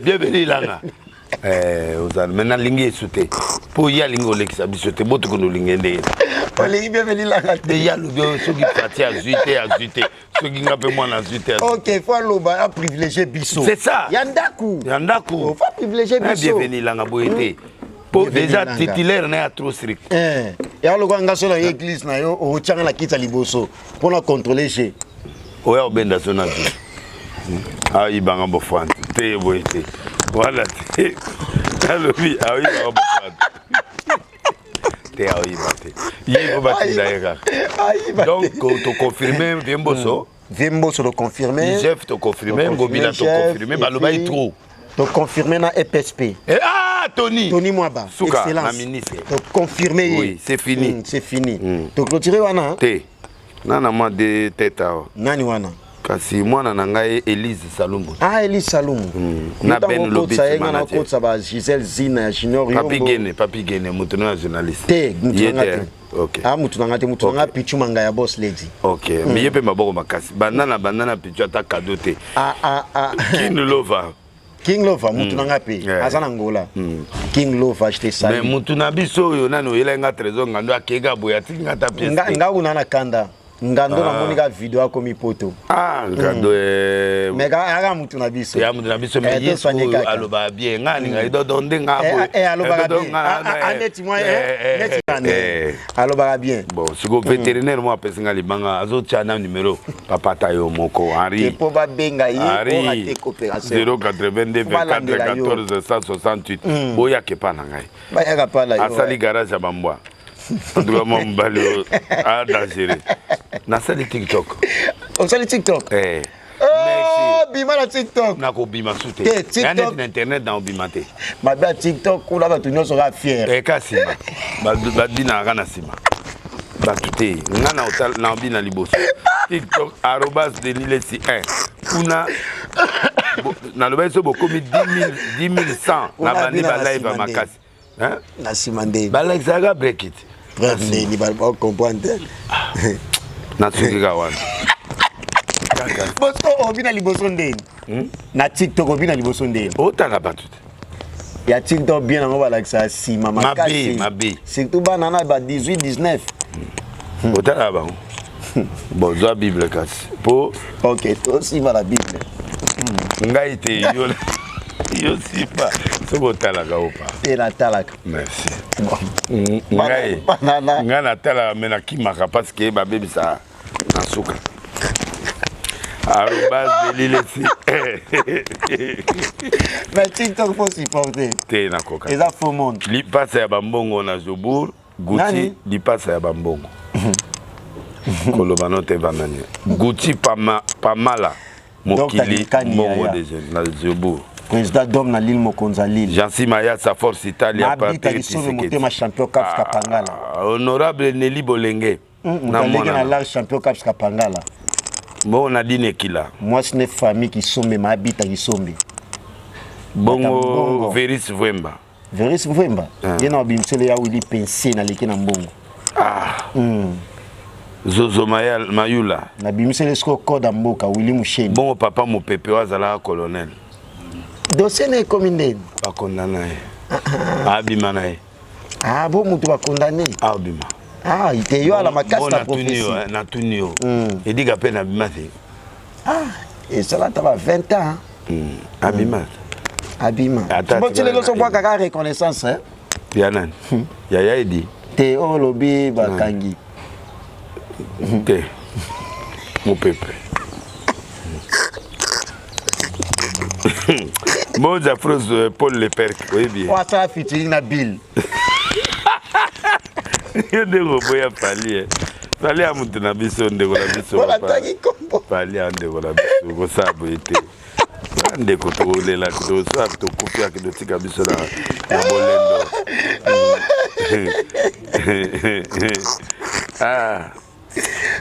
[SPEAKER 2] Bienvenue langa. Ozana maintenant lingi souté. Pour y aller olekisa bisote boto kono lingende.
[SPEAKER 1] Olingi bienvenue langa.
[SPEAKER 2] De ya lobio soki parti azuité. Soki ngape mwana azuité.
[SPEAKER 1] OK, faut loba privilégier biso.
[SPEAKER 2] C'est ça.
[SPEAKER 1] Yandaku.
[SPEAKER 2] Faut
[SPEAKER 1] privilégier biso.
[SPEAKER 2] Bienvenue langa boyete. Pour déjà titulaire na trop strict.
[SPEAKER 1] Ya loko ngaso na église na yo o tianga na kita liboso pour na contrôler G.
[SPEAKER 2] Oya obenda sona vie. Ah, il va en bofouan. T'es boité. Voilà, t'es. Alobi, ah oui, il va en bofouan. T'es ah oui, baté. Il faut bâtir d'ailleurs. Donc, tu confirmes, Viemboso.
[SPEAKER 1] Viemboso le confirmer.
[SPEAKER 2] Chef te confirmer, Gobina te confirmer, Baloba est trop.
[SPEAKER 1] Te confirmer na EPSP.
[SPEAKER 2] Ah, Tony.
[SPEAKER 1] Tony Mwaba.
[SPEAKER 2] Souka,
[SPEAKER 1] excellence.
[SPEAKER 2] la ministre.
[SPEAKER 1] Te confirmer.
[SPEAKER 2] Oui, c'est fini.
[SPEAKER 1] C'est fini. Te clôturer wana.
[SPEAKER 2] T'es. Nana moi de tête.
[SPEAKER 1] Nani wana.
[SPEAKER 2] Kasi mwana na ngai Elise Salumbu.
[SPEAKER 1] Ah, Elise Salumbu.
[SPEAKER 2] Na ben lobi
[SPEAKER 1] na ko tsaba Giselle Zina Junior
[SPEAKER 2] Yombo. Papi Gene, mutuno na journaliste.
[SPEAKER 1] Te,
[SPEAKER 2] mutuno. OK.
[SPEAKER 1] Ah, mutuno nga pichu manga ya boss lady.
[SPEAKER 2] OK. Mais yepe maboko makasi. Banana pichu ata cadeau te. King Lover.
[SPEAKER 1] King Lover mutuno nga pe. Azana ngola. King Lover acheter ça.
[SPEAKER 2] Mais mutuno biso yo nano yela nga trésor ngando akega boya tinga ta pièce.
[SPEAKER 1] Nga una kanda. Ngando na monika video akomi poto.
[SPEAKER 2] Ah, ngando
[SPEAKER 1] mega aga mutu na biso.
[SPEAKER 2] Ya mutu na biso me yeso aloba bien ngani ngai do donde ngabo.
[SPEAKER 1] Aloba bien. Aneti moi neti kande. Aloba bien.
[SPEAKER 2] Bon, siko vétérinaire moi pesinga libanga azo chana numéro papa tayo moko Henri.
[SPEAKER 1] Pour ba benga yi pour ate coopération.
[SPEAKER 2] 082 24 14 168. Boya ke pa na ngai.
[SPEAKER 1] Ba ya ka pa la yo.
[SPEAKER 2] Asali garage bambwa. Doit mon balio à dangereux. Na sali TikTok.
[SPEAKER 1] On sali TikTok. Oh, bima na TikTok.
[SPEAKER 2] Na ko bima sute.
[SPEAKER 1] TikTok
[SPEAKER 2] na internet na bimate.
[SPEAKER 1] Ma ba TikTok kula ba tunyo sera fier.
[SPEAKER 2] Kasima. Ba bina kana sima. Ba tuté. Ngana hotel na bina liboso. TikTok @delilesi1. Kuna na lobeso bokomi 10100 na bandi ba live makasi. Hein?
[SPEAKER 1] Na simande.
[SPEAKER 2] Ba like saga break it.
[SPEAKER 1] Bref, ni ba comprendre.
[SPEAKER 2] Na tsukika wana.
[SPEAKER 1] Bosko obina liboso ndeni. Na TikTok obina liboso ndeni.
[SPEAKER 2] Otala batute.
[SPEAKER 1] Ya TikTok bien ngo ba like ça si mama kasi.
[SPEAKER 2] Mabe.
[SPEAKER 1] Surtout banana ba 18 19.
[SPEAKER 2] Otala ba. Bon, zo Bible kasi. Po
[SPEAKER 1] OK, toi aussi va la Bible.
[SPEAKER 2] Ngai te yo si pas. C'est botala ga opa.
[SPEAKER 1] Et la talaka.
[SPEAKER 2] Merci.
[SPEAKER 1] Ngai.
[SPEAKER 2] Ngai na tala mena kimaka parce que ba baby ça na suka. @delilesi.
[SPEAKER 1] Mais TikTok faut supporter.
[SPEAKER 2] Te na koka.
[SPEAKER 1] Et ça faut monde.
[SPEAKER 2] Li passe ya bambongo na Zobour, Gucci li passe ya bambongo. Kolobano te vanani. Gucci pamala. Mokili bongo déjà na Zobour.
[SPEAKER 1] Président d'homme na l'île Mokonza l'île.
[SPEAKER 2] Jansi Maya sa force Italia
[SPEAKER 1] Patrick Tshisekedi. Ma champion Caps Kapangala.
[SPEAKER 2] Honorable Nelly Bolenge.
[SPEAKER 1] Na mona la champion Caps Kapangala.
[SPEAKER 2] Bon on a dit Nekila.
[SPEAKER 1] Moi c'est une famille qui sombe ma habite qui sombe.
[SPEAKER 2] Bongo Veris Vwemba.
[SPEAKER 1] Veris Vwemba. Yena bimsele ya wili penser na leki na mbongo.
[SPEAKER 2] Zozo Mayula.
[SPEAKER 1] Na bimsele sko code mboka wili musheni.
[SPEAKER 2] Bongo papa mo pepe wazala colonel.
[SPEAKER 1] Dossier n'est commandé.
[SPEAKER 2] Pas condamné. Abima nae.
[SPEAKER 1] Ah bon mutu ba condamné.
[SPEAKER 2] Abima.
[SPEAKER 1] Ah, il était yo à la makasi na prophétie.
[SPEAKER 2] Na tunio. Et dit qu'après na bima te.
[SPEAKER 1] Ah, et ça là t'as 20 ans.
[SPEAKER 2] Abima.
[SPEAKER 1] Abima. Bon tu les loso bois kaka reconnaissance hein.
[SPEAKER 2] Yanan. Yaya edi.
[SPEAKER 1] Te o lobi bakangi.
[SPEAKER 2] Te. Mon pepe. Moza Froze Paul Leperc, oui bien.
[SPEAKER 1] Wa ça featuring na Bill.
[SPEAKER 2] Yo ndeko boya pali. Pali a mutu na biso ndeko na biso.
[SPEAKER 1] Wala tangi kombo.
[SPEAKER 2] Pali a ndeko na biso ko sabo ete. Ndeko to lela to sabo to kupia ke do tika biso na bolendo. Ah.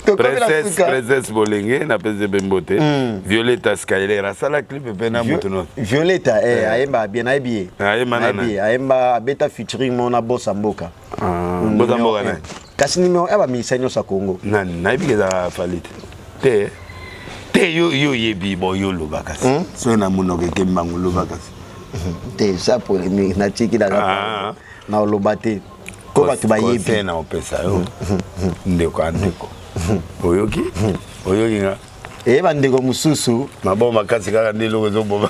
[SPEAKER 2] Princesse Bolenge na pese bembote. Violetta Skyler asala clip pe na mutuno.
[SPEAKER 1] Violetta aemba bien aibi. Aemba beta featuring mona bossa mboka.
[SPEAKER 2] Bossa mboka na.
[SPEAKER 1] Kasi nimo eba misenyo sa Congo.
[SPEAKER 2] Nani na ibi za falite. Te yo yebi bo yo lobakasi. So na munoke kembangu lobakasi.
[SPEAKER 1] Te sa polémique na tiki daga. Na lobate. Ko batu ba yebi
[SPEAKER 2] na opesa yo. Ndeko andeko. Oyoki nga.
[SPEAKER 1] Bandeko mususu.
[SPEAKER 2] Mabo makasi kaka ndelo ko zoboma.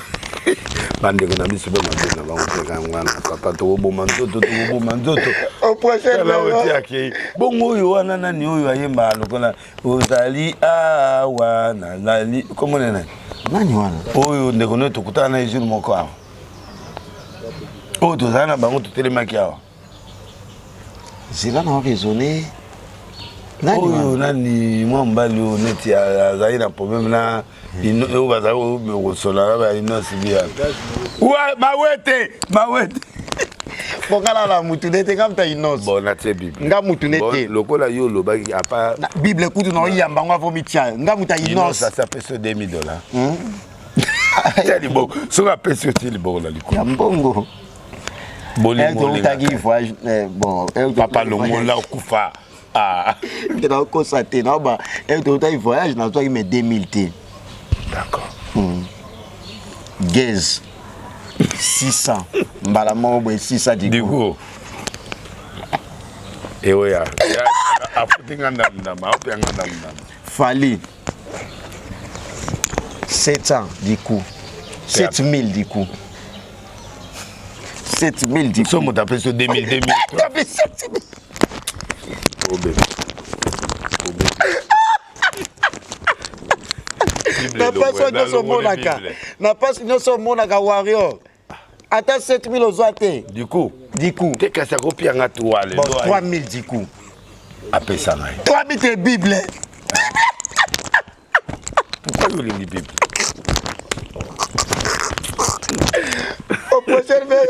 [SPEAKER 2] Bandeko na biso bo mabena ba opeka ngwana papa to boma nzoto to boma nzoto.
[SPEAKER 1] Au prochain
[SPEAKER 2] la oti akei. Bongo oyo wana nani oyo ayemba lokola ozali awa na lali. Comment nena?
[SPEAKER 1] Nani wana?
[SPEAKER 2] Oyo ndeko no tokutana na jour moko awa. Oyo tozala na bango totelemaki awa.
[SPEAKER 1] Zela na raisonner. Nani
[SPEAKER 2] Oyo nani mwa mbali oyo neti azali na problème na oyo bazali oyo kosola ba inosi bia. Wa mawete.
[SPEAKER 1] Bokala la mutu nete kamta inos.
[SPEAKER 2] Bon na te Bible.
[SPEAKER 1] Nga mutu nete.
[SPEAKER 2] Bon lokola yo lobaki apa
[SPEAKER 1] Bible kutu na yamba ngwa vo mitia. Nga muta inos.
[SPEAKER 2] Ça s'appelle $2000. Tiens bon, so ka pèse ti liboko la liko.
[SPEAKER 1] Ya mbongo.
[SPEAKER 2] Bolingo
[SPEAKER 1] le tagi voyage bon,
[SPEAKER 2] papa le monde là kufa. Ah.
[SPEAKER 1] Que dans ko saté na ba et to tagi voyage na toi il met 2000 t.
[SPEAKER 2] D'accord.
[SPEAKER 1] Gaz 600. Mbala mo 600
[SPEAKER 2] digo. Et ouais ya. Afutinga ndama, opi ndama.
[SPEAKER 1] Fali 700 du coup. 7000 du coup. 7000 du coup.
[SPEAKER 2] Somme t'appelles ce 2000.
[SPEAKER 1] T'appelles 7000.
[SPEAKER 2] Oh bébé.
[SPEAKER 1] Na passe no monaka. Na passe no so monaka warrior. Attends 7000 aux oité.
[SPEAKER 2] Du coup.
[SPEAKER 1] T'es
[SPEAKER 2] qu'à ça copie en toi le.
[SPEAKER 1] Bon 3000 du coup.
[SPEAKER 2] Appelle ça là.
[SPEAKER 1] 3000 t'es Bible.
[SPEAKER 2] Pourquoi vous lisez Bible?
[SPEAKER 1] Au prochain verre,